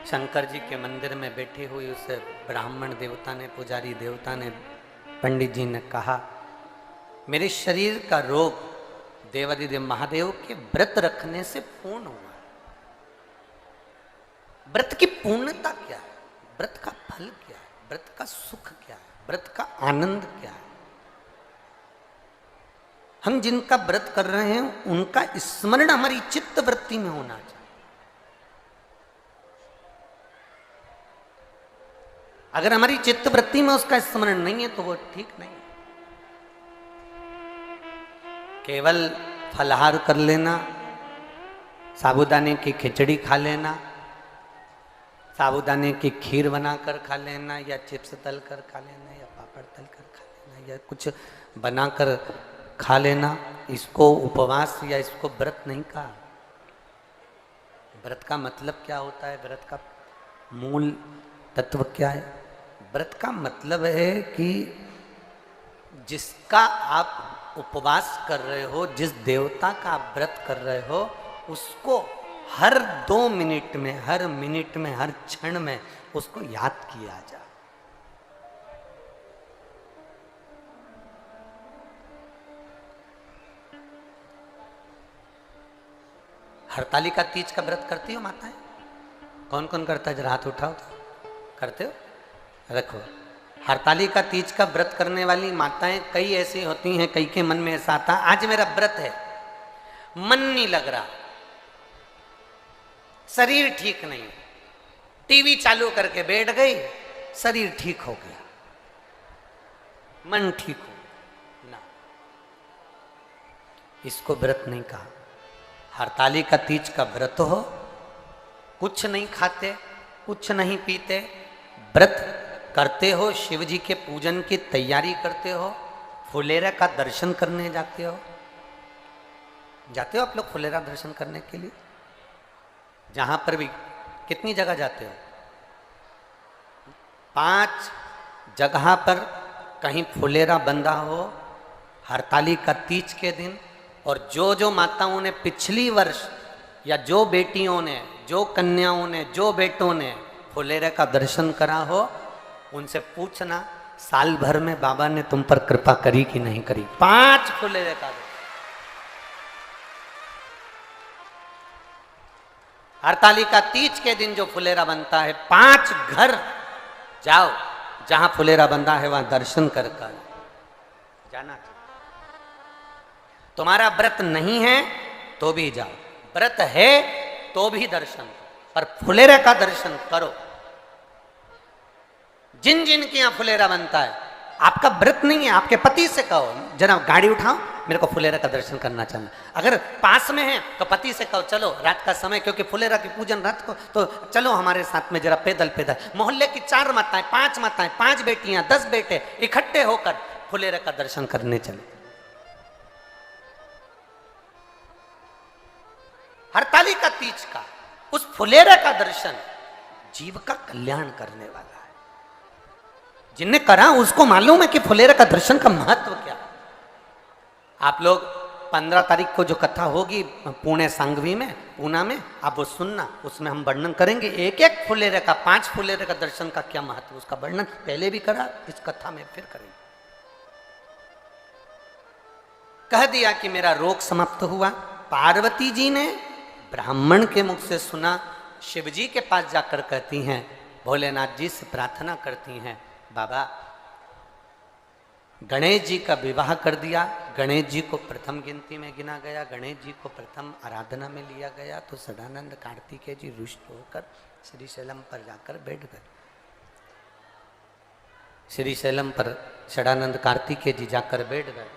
शंकर जी के मंदिर में बैठी हुई उस ब्राह्मण देवता ने, पुजारी देवता ने, पंडित जी ने कहा, मेरे शरीर का रोग देवादिदेव महादेव के व्रत रखने से पूर्ण हुआ। व्रत की पूर्णता क्या है? व्रत का फल क्या है? व्रत का सुख क्या है? व्रत का आनंद क्या है? हम जिनका व्रत कर रहे हैं उनका स्मरण हमारी चित्त वृत्ति में होना चाहिए। अगर हमारी चित्त वृत्ति में उसका स्मरण नहीं है तो वो ठीक नहीं। केवल फलाहार कर लेना, साबूदाने की खिचड़ी खा लेना, साबूदाने की खीर बनाकर खा लेना, या चिप्स तल कर खा लेना, या पापड़ तल कर खा लेना, या कुछ बनाकर खा लेना, इसको उपवास या इसको व्रत नहीं कहा। व्रत का मतलब क्या होता है? व्रत का मूल तत्व क्या है? व्रत का मतलब है कि जिसका आप उपवास कर रहे हो, जिस देवता का आप व्रत कर रहे हो, उसको हर 2 मिनट में, हर मिनट में, हर क्षण में उसको याद किया जाए। हरतालिका तीज का व्रत करती हो माताएं? कौन कौन करता है? जरा हाथ उठाओ तो। करते हो? रखो। हरतालिका तीज का व्रत करने वाली माताएं कई ऐसी होती हैं, कई के मन में ऐसा आता, आज मेरा व्रत है, मन नहीं लग रहा, शरीर ठीक नहीं, टीवी चालू करके बैठ गई, शरीर ठीक हो गया, मन ठीक हो ना, इसको व्रत नहीं कहा। हरतालिका तीज का व्रत हो, कुछ नहीं खाते, कुछ नहीं पीते, व्रत करते हो, शिव जी के पूजन की तैयारी करते हो, फुलेरा का दर्शन करने जाते हो। जाते हो आप लोग फुलेरा दर्शन करने के लिए? जहां पर भी कितनी जगह जाते हो? 5 जगह पर कहीं फुलेरा बंधा हो हरतालिका तीज के दिन। और जो जो माताओं ने पिछली वर्ष, या जो बेटियों ने, जो कन्याओं ने, जो बेटों ने फुलेरा का दर्शन करा हो, उनसे पूछना साल भर में बाबा ने तुम पर कृपा करी कि नहीं करी। 5 फुलेरे का दर्शन। हरतालिका तीज के दिन जो फुलेरा बनता है, 5 घर जाओ जहां फुलेरा बंधा है, वहां दर्शन कर जाना चाहिए। तुम्हारा व्रत नहीं है तो भी जाओ, व्रत है तो भी दर्शन करो, पर फुलेरा का दर्शन करो। जिन जिन के यहाँ फुलेरा बनता है, आपका व्रत नहीं है, आपके पति से कहो जरा गाड़ी उठाओ, मेरे को फुलेरा का दर्शन करना चाहना। अगर पास में है तो पति से कहो चलो रात का समय, क्योंकि फुलेरा की पूजन रात को, तो चलो हमारे साथ में जरा पैदल पैदल। मोहल्ले की 4 माताएं, 5 माताएं, 5 बेटियां, 10 बेटे इकट्ठे होकर फुलेरा का दर्शन करने चले। हरतालिका तीज का उस फुलेरा का दर्शन जीव का कल्याण करने वाला है। जिनने करा उसको मालूम है कि फुलेरा का दर्शन का महत्व क्या है। आप लोग 15 तारीख को जो कथा होगी पुणे सांगवी में, पूना में, आप वो सुनना, उसमें हम वर्णन करेंगे एक एक फुलेरे का, 5 फुलेरे का दर्शन का क्या महत्व, उसका वर्णन पहले भी करा, इस कथा में फिर करेंगे। कह दिया कि मेरा रोग समाप्त हुआ। पार्वती जी ने ब्राह्मण के मुख से सुना, शिव जी के पास जाकर कहती हैं, भोलेनाथ जी से प्रार्थना करती हैं, बाबा गणेश जी का विवाह कर दिया। गणेश जी को प्रथम गिनती में गिना गया, गणेश जी को प्रथम आराधना में लिया गया। तो सदानंद कार्तिकेय जी रुष्ट होकर श्रीशैलम पर जाकर बैठ गए। श्रीशैलम पर सदानंद कार्तिकेय जी जाकर बैठ गए।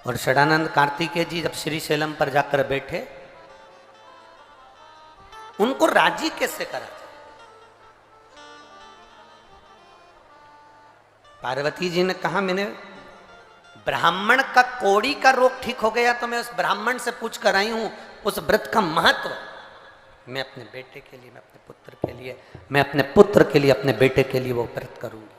और षडानंद कार्तिकेय जी जब श्रीशैलम पर जाकर बैठे, उनको राजी कैसे करा? पार्वती जी ने कहा मैंने ब्राह्मण का कोड़ी का रोग ठीक हो गया तो मैं उस ब्राह्मण से पूछ कर आई हूं उस व्रत का महत्व। मैं अपने बेटे के लिए, मैं अपने पुत्र के लिए, मैं अपने पुत्र के लिए, अपने बेटे के लिए वो व्रत करूंगी।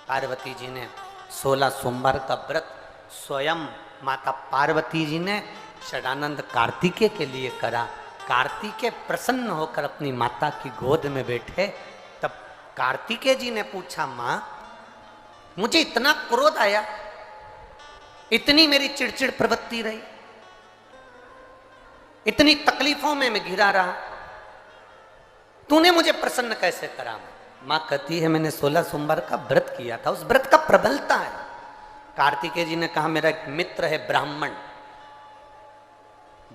पार्वती जी ने 16 सोमवार का व्रत स्वयं माता पार्वती जी ने षडानंद कार्तिकेय के लिए करा। कार्तिकेय प्रसन्न होकर अपनी माता की गोद में बैठे। तब कार्तिकेय जी ने पूछा, मां मुझे इतना क्रोध आया, इतनी मेरी चिड़चिड़ प्रवृत्ति रही, इतनी तकलीफों में मैं घिरा रहा, तूने मुझे प्रसन्न कैसे करा? मां कहती है मैंने 16 सोमवार का व्रत किया था, उस व्रत का प्रबलता है। कार्तिकेय जी ने कहा मेरा एक मित्र है ब्राह्मण,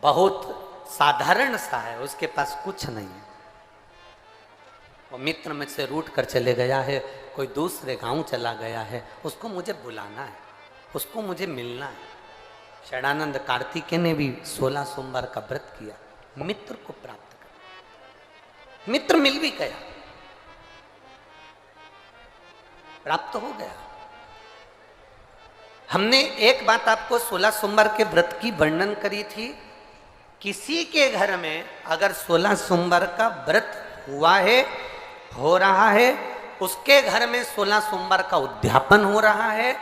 बहुत साधारण सा है, उसके पास कुछ नहीं है, वो मित्र मुझसे रूठ कर चले गया है, कोई दूसरे गांव चला गया है, उसको मुझे बुलाना है, उसको मुझे मिलना है। षडानंद कार्तिकेय ने भी 16 सोमवार का व्रत किया, मित्र को प्राप्त कर, मित्र मिल भी गया, प्राप्त हो गया। हमने एक बात आपको 16 सोमवार के व्रत की वर्णन करी थी, किसी के घर में अगर 16 सोमवार का व्रत हुआ है, हो रहा है, उसके घर में 16 सोमवार का उद्यापन हो रहा है,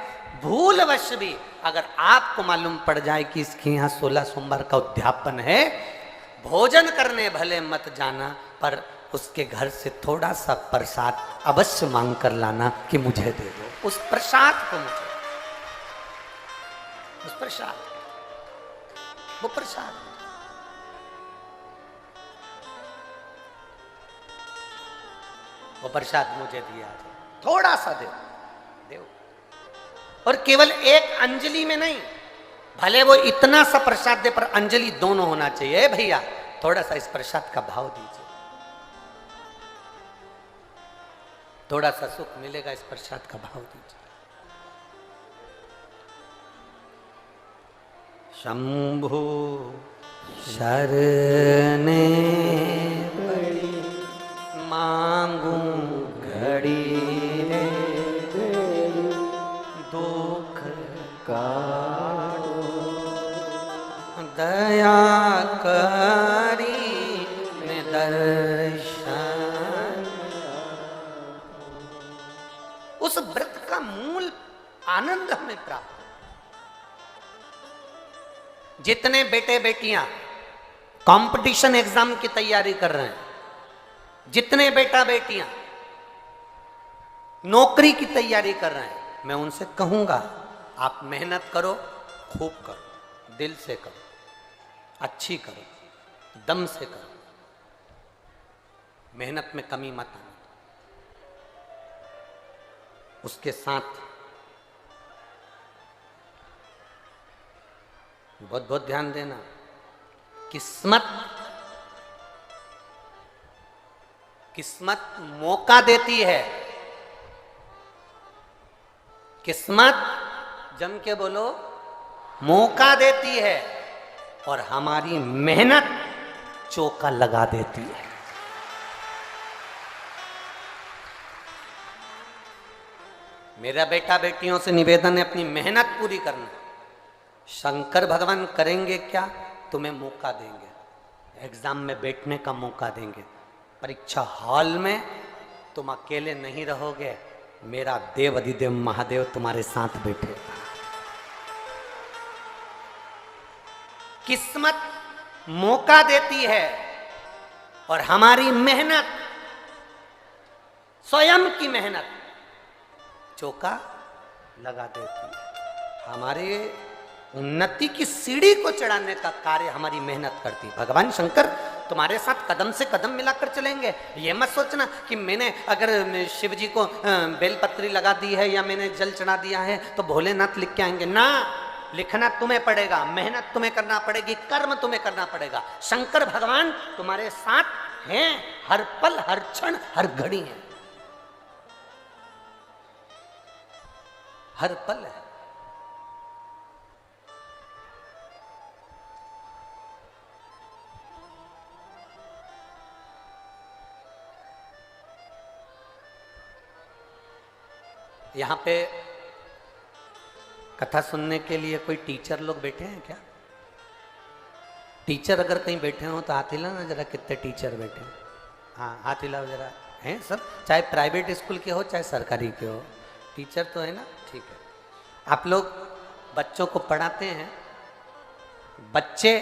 भूलवश भी अगर आपको मालूम पड़ जाए कि इसके यहाँ 16 सोमवार का उद्यापन है, भोजन करने भले मत जाना, पर उसके घर से थोड़ा सा प्रसाद अवश्य मांग कर लाना कि मुझे दे दो, उस प्रसाद को मुझे, उस प्रसाद, वो प्रसाद, वो प्रसाद मुझे दिया जाए, थोड़ा सा दे दो। और केवल एक अंजलि में नहीं, भले वो इतना सा प्रसाद दे पर अंजलि दोनों होना चाहिए। भैया थोड़ा सा इस प्रसाद का भाव दीजिए, थोड़ा सा सुख मिलेगा, इस प्रसाद का भाव दीजिए। शंभु शरणे पड़ी मांगू घड़ी रे, दुख काटो दया करी में दर्शन। उस व्रत का मूल आनंद हमें प्राप्त। जितने बेटे बेटियां कंपटीशन एग्जाम की तैयारी कर रहे हैं, जितने बेटा बेटियां नौकरी की तैयारी कर रहे हैं, मैं उनसे कहूंगा आप मेहनत करो, खूब करो, दिल से करो, अच्छी करो, दम से करो, मेहनत में कमी मत आना। उसके साथ बहुत बहुत ध्यान देना, किस्मत मौका देती है, किस्मत जम के बोलो मौका देती है, और हमारी मेहनत चौका लगा देती है। मेरा बेटा बेटियों से निवेदन है अपनी मेहनत पूरी करना। शंकर भगवान करेंगे क्या? तुम्हें मौका देंगे, एग्जाम में बैठने का मौका देंगे, परीक्षा हॉल में तुम अकेले नहीं रहोगे, मेरा देव अधिदेव महादेव तुम्हारे साथ बैठे। किस्मत मौका देती है और हमारी मेहनत, स्वयं की मेहनत चौका लगा देती है। हमारे उन्नति की सीढ़ी को चढ़ाने का कार्य हमारी मेहनत करती है। भगवान शंकर तुम्हारे साथ कदम से कदम मिलाकर चलेंगे। ये मत सोचना कि मैंने अगर शिव जी को बेलपत्री लगा दी है या मैंने जल चढ़ा दिया है तो भोलेनाथ लिख के आएंगे ना। लिखना तुम्हें पड़ेगा, मेहनत तुम्हें करना पड़ेगी, कर्म तुम्हें करना पड़ेगा। शंकर भगवान तुम्हारे साथ हैं, हर पल, हर क्षण, हर घड़ी है, हर पल है। यहाँ पे कथा सुनने के लिए कोई टीचर लोग बैठे हैं क्या? टीचर अगर कहीं बैठे हो तो हाथ हिलाओ ना जरा, कितने टीचर बैठे हैं? हाँ हाथ हिलाओ जरा। हैं सब, चाहे प्राइवेट स्कूल के हो चाहे सरकारी के हो, टीचर तो है ना? ठीक है। आप लोग बच्चों को पढ़ाते हैं, बच्चे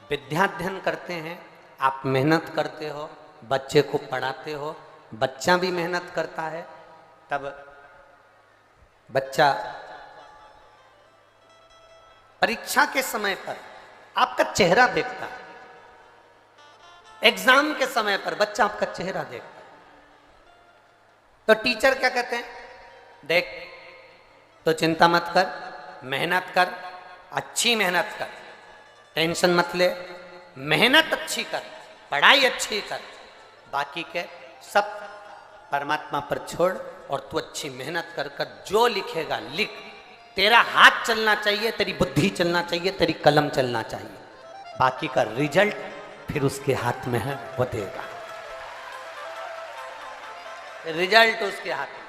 विद्याध्ययन करते हैं, आप मेहनत करते हो, बच्चे को पढ़ाते हो, बच्चा भी मेहनत करता है, तब बच्चा परीक्षा के समय पर आपका चेहरा देखता है। एग्जाम के समय पर बच्चा आपका चेहरा देखता है, तो टीचर क्या कहते हैं? देख, तो चिंता मत कर, मेहनत कर, अच्छी मेहनत कर, टेंशन मत ले, मेहनत अच्छी कर, पढ़ाई अच्छी कर, बाकी के सब परमात्मा पर छोड़ और तू अच्छी मेहनत कर कर जो लिखेगा लिख। तेरा हाथ चलना चाहिए, तेरी बुद्धि चलना चाहिए, तेरी कलम चलना चाहिए, बाकी का रिजल्ट फिर उसके हाथ में है, वो देगा। रिजल्ट उसके हाथ में।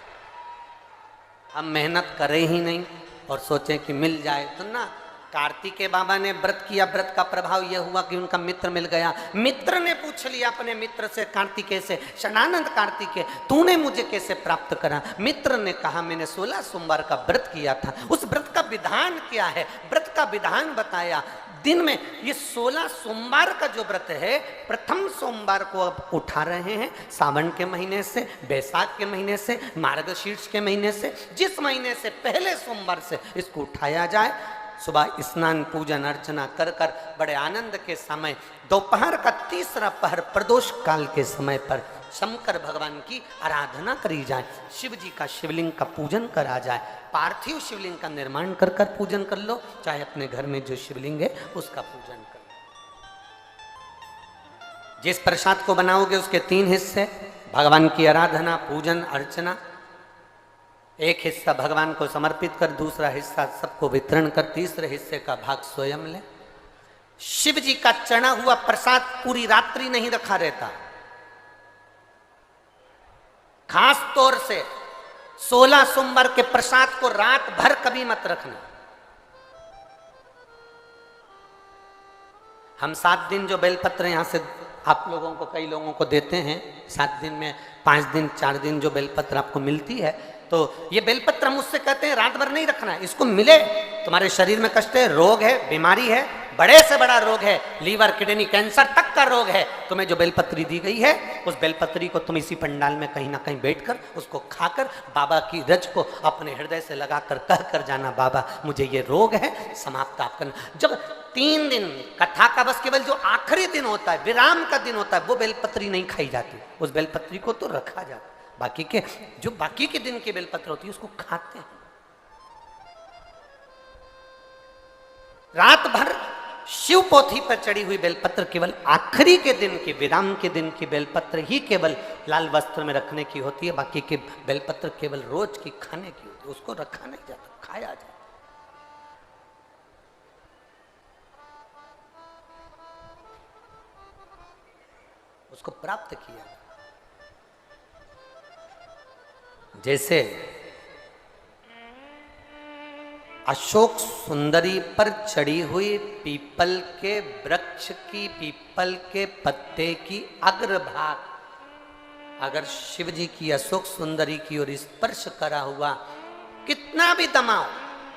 हम मेहनत करें ही नहीं और सोचें कि मिल जाए तो ना। कार्तिकेय बाबा ने व्रत किया, व्रत का प्रभाव यह हुआ कि उनका मित्र मिल गया। मित्र ने पूछ लिया अपने मित्र से, कार्तिकेय से, षडानंद कार्तिकेय तूने मुझे कैसे प्राप्त करा? मित्र ने कहा मैंने 16 सोमवार का व्रत किया था। उस व्रत का विधान क्या है? व्रत का विधान बताया। दिन में ये 16 सोमवार का जो व्रत है, प्रथम सोमवार को अब उठा रहे हैं, सावन के महीने से, बैसाख के महीने से, मार्गशीर्ष के महीने से, जिस महीने से पहले सोमवार से इसको उठाया जाए। सुबह स्नान पूजन अर्चना कर कर बड़े आनंद के समय, दोपहर का तीसरा पहर प्रदोष काल के समय पर शंकर भगवान की आराधना करी जाए, शिव जी का शिवलिंग का पूजन करा जाए। पार्थिव शिवलिंग का निर्माण कर कर पूजन कर लो, चाहे अपने घर में जो शिवलिंग है उसका पूजन कर लो। जिस प्रसाद को बनाओगे उसके 3 हिस्से, भगवान की आराधना पूजन अर्चना, एक हिस्सा भगवान को समर्पित कर, दूसरा हिस्सा सबको वितरण कर, तीसरे हिस्से का भाग स्वयं ले। शिव जी का चढ़ा हुआ प्रसाद पूरी रात्रि नहीं रखा रहता, खास तौर से 16 सोमवार के प्रसाद को रात भर कभी मत रखना। हम 7 दिन जो बेलपत्र यहां से आप लोगों को, कई लोगों को देते हैं, 7 दिन में 5 दिन 4 दिन जो बेलपत्र आपको मिलती है, तो ये बेलपत्र हम उससे कहते हैं रात भर नहीं रखना है। इसको मिले, तुम्हारे शरीर में कष्ट है, रोग है, बीमारी है, बड़े से बड़ा रोग है, लीवर किडनी कैंसर तक का रोग है, तुम्हें जो बेलपत्री दी गई है उस बेलपत्री को तुम इसी पंडाल में कहीं ना कहीं बैठकर उसको खाकर बाबा की रज को अपने हृदय से लगाकर कह कर जाना, बाबा मुझे ये रोग है, समाप्त आप करना। जब 3 दिन कथा का बस केवल जो आखिरी दिन होता है, विराम का दिन होता है, वो बेलपत्री नहीं खाई जाती, उस बेलपत्री को तो रखा जाता है। बाकी के जो बाकी के दिन की बेलपत्र होती है उसको खाते हैं। रात भर शिव पोथी पर चढ़ी हुई बेलपत्र केवल आखिरी के दिन की, विराम के दिन की बेलपत्र ही केवल लाल वस्त्र में रखने की होती है, बाकी के बेलपत्र केवल रोज की खाने की होती है, उसको रखा नहीं जाता, खाया जाता। उसको प्राप्त किया। जैसे अशोक सुंदरी पर चढ़ी हुई पीपल के वृक्ष की, पीपल के पत्ते की अग्रभाग अगर शिव जी की अशोक सुंदरी की ओर स्पर्श करा हुआ, कितना भी दमाओ,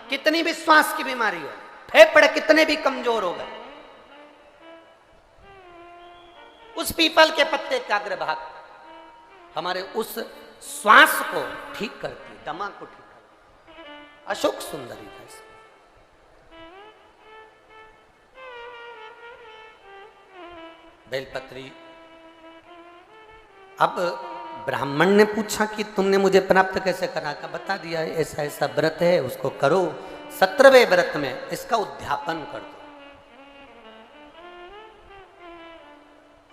कितनी भी श्वास की बीमारी हो, फेफड़े कितने भी कमजोर हो गए, उस पीपल के पत्ते का अग्रभाग हमारे उस श्वास को ठीक करती, दमा को ठीक करती। अशोक सुंदरी है। बेलपत्री। अब ब्राह्मण ने पूछा कि तुमने मुझे प्राप्त कैसे करा? का बता दिया है, ऐसा ऐसा व्रत है, उसको करो। 17वें व्रत में इसका उद्यापन कर दो।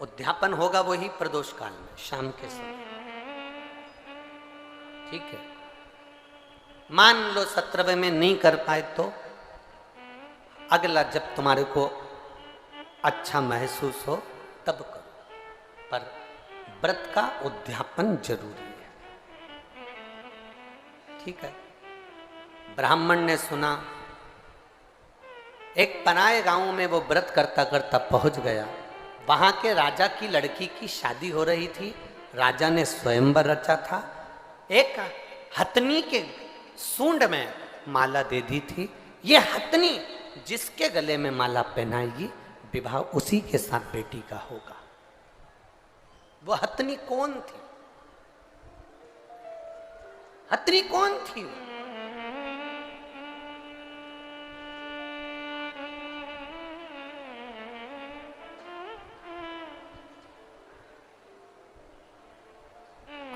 उद्यापन होगा वही प्रदोष काल में, शाम के समय, ठीक है। मान लो 17वें में नहीं कर पाए तो अगला जब तुम्हारे को अच्छा महसूस हो तब करो, पर व्रत का उद्यापन जरूरी है। ठीक है। ब्राह्मण ने सुना, एक पराए गांव में वो व्रत करता करता पहुंच गया। वहां के राजा की लड़की की शादी हो रही थी। राजा ने स्वयंवर रचा था। एक हथनी के सूंड में माला दे दी थी। ये हथनी जिसके गले में माला पहनाएगी, विवाह उसी के साथ बेटी का होगा। वो हथनी कौन थी? हथनी कौन थी?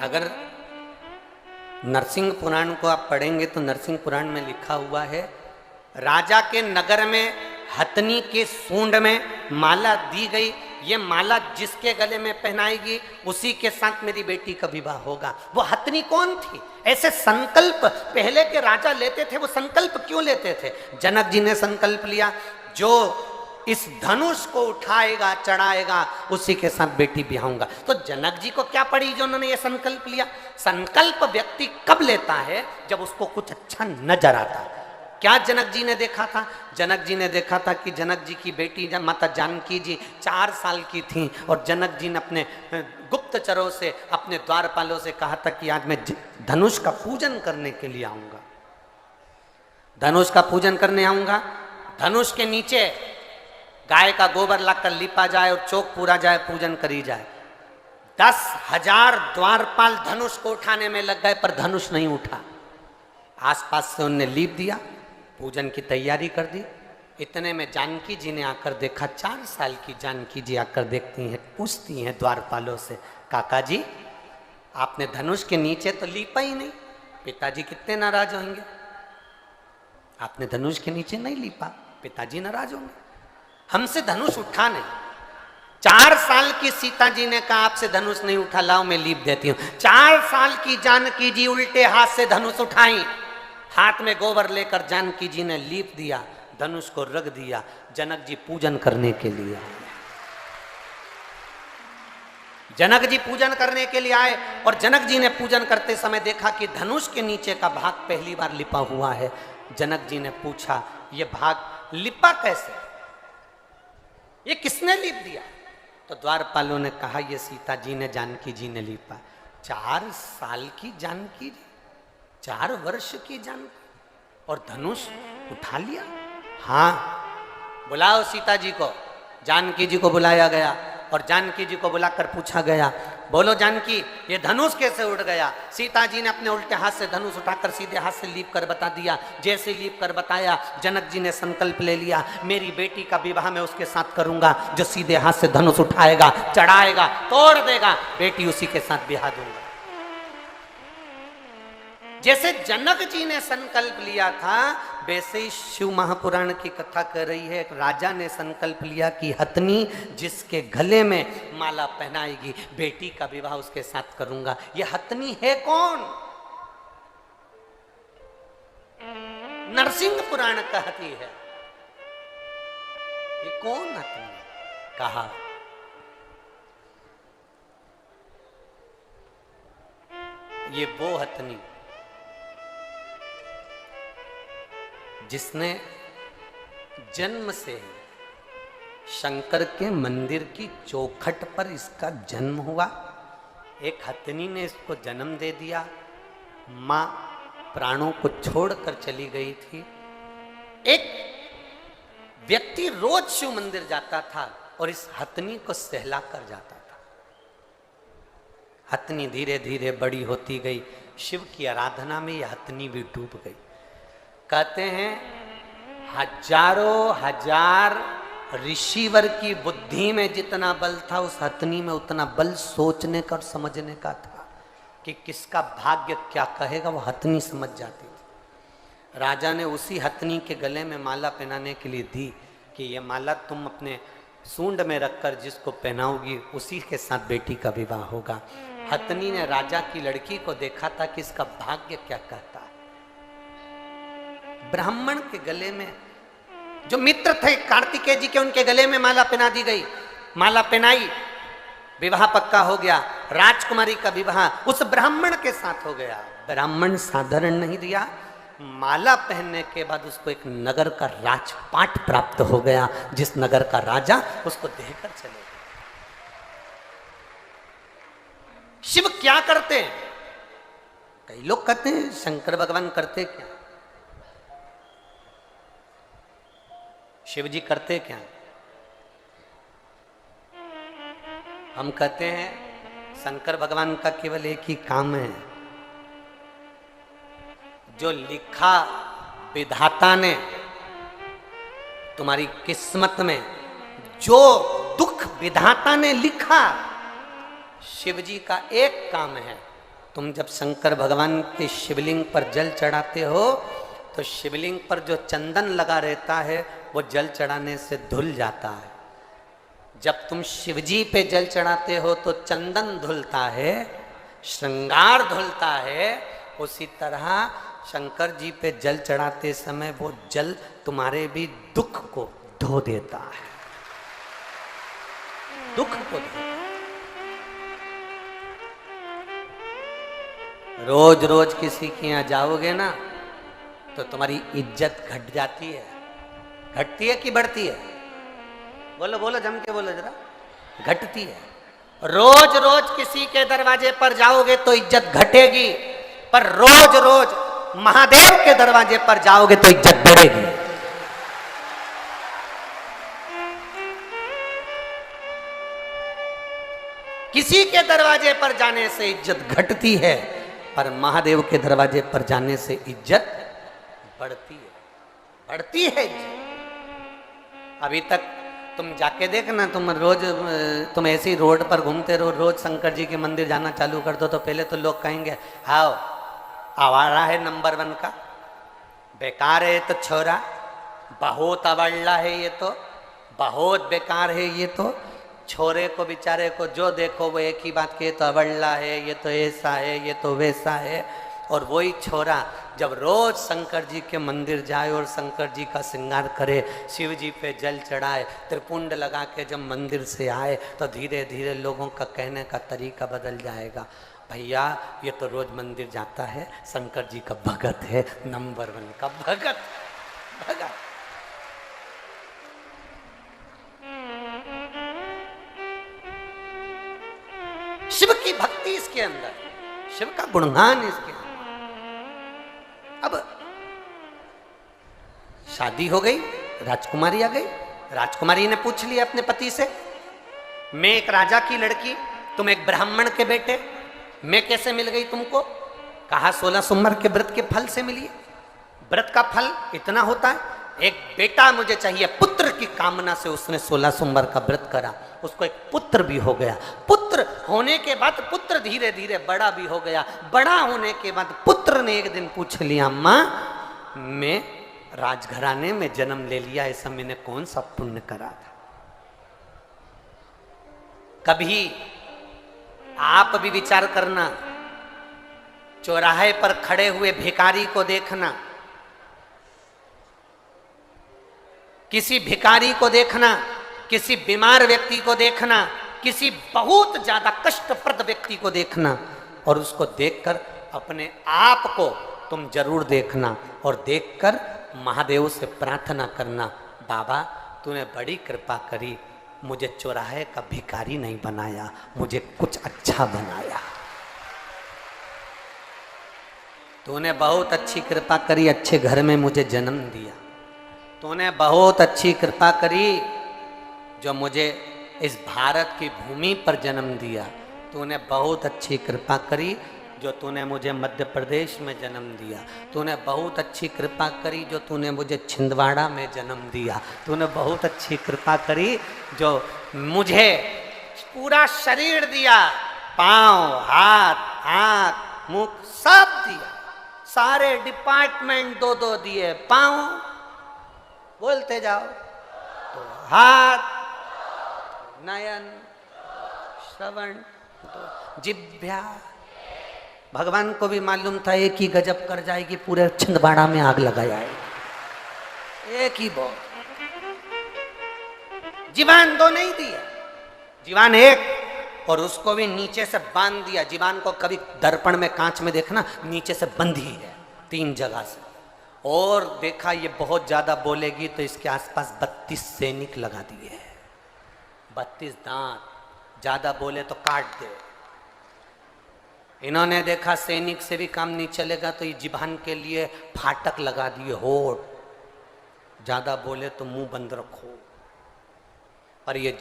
अगर नरसिंह पुराण को आप पढ़ेंगे तो नरसिंह पुराण में लिखा हुआ है, राजा के नगर में हथनी के सूंड में माला दी गई। ये माला जिसके गले में पहनाएगी उसी के साथ मेरी बेटी का विवाह होगा। वो हथनी कौन थी? ऐसे संकल्प पहले के राजा लेते थे। वो संकल्प क्यों लेते थे? जनक जी ने संकल्प लिया, जो इस धनुष को उठाएगा चढ़ाएगा उसी के साथ बेटी ब्याहूंगा। तो जनक जी को क्या पड़ी जो उन्होंने ये संकल्प लिया? संकल्प व्यक्ति कब लेता है? जब उसको कुछ अच्छा नजर आता है। क्या जनक जी ने देखा था? जनक जी ने देखा था कि जनक जी की बेटी माता जानकी जी 4 साल की थी और जनक जी ने अपने गुप्तचरों से, अपने द्वारपालों से कहा था कि आज मैं धनुष का पूजन करने के लिए आऊंगा, धनुष का पूजन करने आऊंगा। धनुष के नीचे गाय का गोबर लाकर लिपा जाए और चौक पूरा जाए, पूजन करी जाए। 10,000 द्वारपाल धनुष को उठाने में लग गए, पर धनुष नहीं उठा। आसपास से उनने लीप दिया, पूजन की तैयारी कर दी। इतने में जानकी जी ने आकर देखा। 4 साल की जानकी जी आकर देखती हैं, पूछती हैं द्वारपालों से, काका जी आपने धनुष के नीचे तो लीपा ही नहीं, पिताजी कितने नाराज होंगे। आपने धनुष के नीचे नहीं लीपा, पिताजी नाराज होंगे। हमसे धनुष उठा नहीं। 4 साल की सीता जी ने कहा आपसे धनुष नहीं उठा, लाओ मैं लीप देती हूँ। 4 साल की जानकी जी उल्टे हाथ से धनुष उठाई। हाथ में गोबर लेकर जानकी जी ने लीप दिया, धनुष को रख दिया। जनक जी पूजन करने के लिए, जनक जी पूजन करने के लिए आए और जनक जी ने पूजन करते समय देखा कि धनुष के नीचे का भाग पहली बार लिपा हुआ है। जनक जी ने पूछा, ये भाग लिपा कैसे? ये किसने लीप दिया? तो द्वारपालों ने कहा, ये सीता जी ने, जानकी जी ने लीपा। 4 साल की जानकी जी, 4 वर्ष की जानकी, और धनुष उठा लिया। हाँ, बुलाओ सीता जी को। जानकी जी को बुलाया गया और जानकी जी को बुलाकर पूछा गया, बोलो जानकी ये धनुष कैसे उड़ गया? सीता जी ने अपने उल्टे हाथ से धनुष उठाकर सीधे हाथ से लीप कर बता दिया। जैसे लीप कर बताया, जनक जी ने संकल्प ले लिया, मेरी बेटी का विवाह मैं उसके साथ करूंगा जो सीधे हाथ से धनुष उठाएगा, चढ़ाएगा, तोड़ देगा, बेटी उसी के साथ ब्याह दूंगा। जैसे जनक जी ने संकल्प लिया था, वैसे ही शिव महापुराण की कथा कर रही है। एक राजा ने संकल्प लिया कि हथनी जिसके गले में माला पहनाएगी, बेटी का विवाह उसके साथ करूंगा। ये हथनी है कौन? नरसिंह पुराण कहती है, ये कौन हथनी? कहा ये वो हथनी जिसने जन्म से शंकर के मंदिर की चौखट पर इसका जन्म हुआ। एक हथनी ने इसको जन्म दे दिया। माँ प्राणों को छोड़कर चली गई थी। एक व्यक्ति रोज शिव मंदिर जाता था और इस हथनी को सहला कर जाता था। हथनी धीरे धीरे बड़ी होती गई। शिव की आराधना में यह हथनी भी डूब गई। कहते हैं हजारों हजार ऋषिवर की बुद्धि में जितना बल था, उस हथनी में उतना बल सोचने का और समझने का था कि किसका भाग्य क्या कहेगा। वो हथनी समझ जाती थी। राजा ने उसी हथनी के गले में माला पहनाने के लिए दी कि ये माला तुम अपने सूंड में रखकर जिसको पहनाओगी उसी के साथ बेटी का विवाह होगा। हथनी ने राजा की लड़की को देखा था कि इसका भाग्य क्या कहता है। ब्राह्मण के गले में, जो मित्र थे कार्तिकेय जी के, उनके गले में माला पहना दी गई। माला पहनाई, विवाह पक्का हो गया। राजकुमारी का विवाह उस ब्राह्मण के साथ हो गया। ब्राह्मण साधारण नहीं दिया, माला पहनने के बाद उसको एक नगर का राजपाट प्राप्त हो गया, जिस नगर का राजा उसको देकर चले गए। शिव क्या करते हैं? कई लोग कहते हैं शंकर भगवान करते क्या, शिव जी करते क्या? हम कहते हैं शंकर भगवान का केवल एक ही काम है, जो लिखा विधाता ने तुम्हारी किस्मत में, जो दुख विधाता ने लिखा, शिव जी का एक काम है, तुम जब शंकर भगवान के शिवलिंग पर जल चढ़ाते हो तो शिवलिंग पर जो चंदन लगा रहता है वो जल चढ़ाने से धुल जाता है। जब तुम शिवजी पे जल चढ़ाते हो तो चंदन धुलता है, श्रृंगार धुलता है। उसी तरह शंकर जी पे जल चढ़ाते समय वो जल तुम्हारे भी दुख को धो देता है, दुख को धो। रोज रोज किसी के यहाँ जाओगे ना तो तुम्हारी इज्जत घट जाती है। घटती है कि बढ़ती है? बोलो बोलो, जम के बोलो जरा। घटती है। रोज रोज किसी के दरवाजे पर जाओगे तो इज्जत घटेगी, पर रोज रोज महादेव के दरवाजे पर जाओगे तो इज्जत बढ़ेगी। किसी के दरवाजे पर जाने से इज्जत घटती है, पर महादेव के दरवाजे पर जाने से इज्जत बढ़ती है, बढ़ती है इज्जत। अभी तक तुम जाके देखना, तुम ऐसी रोड पर घूमते रहो, रोज शंकर जी के मंदिर जाना चालू कर दो तो पहले तो लोग कहेंगे हाओ आवारा है नंबर 1 का, बेकार है तो छोरा, बहुत अवल्ला है ये तो, बहुत बेकार है ये तो। छोरे को बेचारे को जो देखो वो एक ही बात के, तो अवल्ला है, ये तो ऐसा है, ये तो वैसा है। और वही छोरा जब रोज शंकर जी के मंदिर जाए और शंकर जी का श्रृंगार करे, शिव जी पे जल चढ़ाए, त्रिपुंड लगा के जब मंदिर से आए तो धीरे धीरे लोगों का कहने का तरीका बदल जाएगा। भैया ये तो रोज मंदिर जाता है, शंकर जी का भगत है, नंबर 1 का भगत। भगत शिव की भक्ति इसके अंदर, शिव का गुणगान इसके अंदर। अब शादी हो गई, राजकुमारी आ गई, राजकुमारी ने पूछ लिया अपने पति से, मैं एक राजा की लड़की, तुम एक ब्राह्मण के बेटे, मैं कैसे मिल गई तुमको? कहा 16 सोमवार के व्रत के फल से मिली। व्रत का फल इतना होता है, एक बेटा मुझे चाहिए, पुत्र की कामना से उसने 16 सोमवार का व्रत करा, उसको एक पुत्र भी हो गया। पुत्र होने के बाद पुत्र धीरे धीरे बड़ा भी हो गया। बड़ा होने के बाद पुत्र ने एक दिन पूछ लिया, माँ मैं राजघराने में जन्म ले लिया, ऐसा मैंने कौन सा पुण्य करा था? कभी आप भी विचार करना, चौराहे पर खड़े हुए भिखारी को देखना, किसी भिखारी को देखना, किसी बीमार व्यक्ति को देखना, किसी बहुत ज्यादा कष्टप्रद व्यक्ति को देखना, और उसको देखकर अपने आप को तुम जरूर देखना, और देखकर महादेव से प्रार्थना करना, बाबा तूने बड़ी कृपा करी, मुझे चौराहे का भिखारी नहीं बनाया, मुझे कुछ अच्छा बनाया। तूने बहुत अच्छी कृपा करी, अच्छे घर में मुझे जन्म दिया। तूने बहुत अच्छी कृपा करी जो मुझे इस भारत की भूमि पर जन्म दिया। तूने बहुत अच्छी कृपा करी जो तूने मुझे मध्य प्रदेश में जन्म दिया। तूने बहुत अच्छी कृपा करी जो तूने मुझे छिंदवाड़ा में जन्म दिया। तूने बहुत अच्छी कृपा करी जो मुझे पूरा शरीर दिया, पाँव, हाथ, आँख, मुख सब दिया, सारे डिपार्टमेंट 2-2 दिए। पाँव बोलते जाओ तो हाथ, नयन, श्रवण, तो जिह्वा। भगवान को भी मालूम था एक ही गजब कर जाएगी, पूरे छिंदवाड़ा में आग लगाया है। एक ही बहुत, जीवान 2 नहीं दिए, जीवान 1, और उसको भी नीचे से बांध दिया। जीवान को कभी दर्पण में कांच में देखना, नीचे से बंधी है 3 जगह से। और देखा ये बहुत ज्यादा बोलेगी तो इसके आसपास 32 सैनिक लगा दिए, 32 दांत, ज्यादा बोले तो काट दे। इन्होंने देखा सैनिक से भी काम नहीं चलेगा तो ये जिभान के लिए फाटक लगा दिए, होठ, ज्यादा बोले तो मुंह बंद रखो। और ये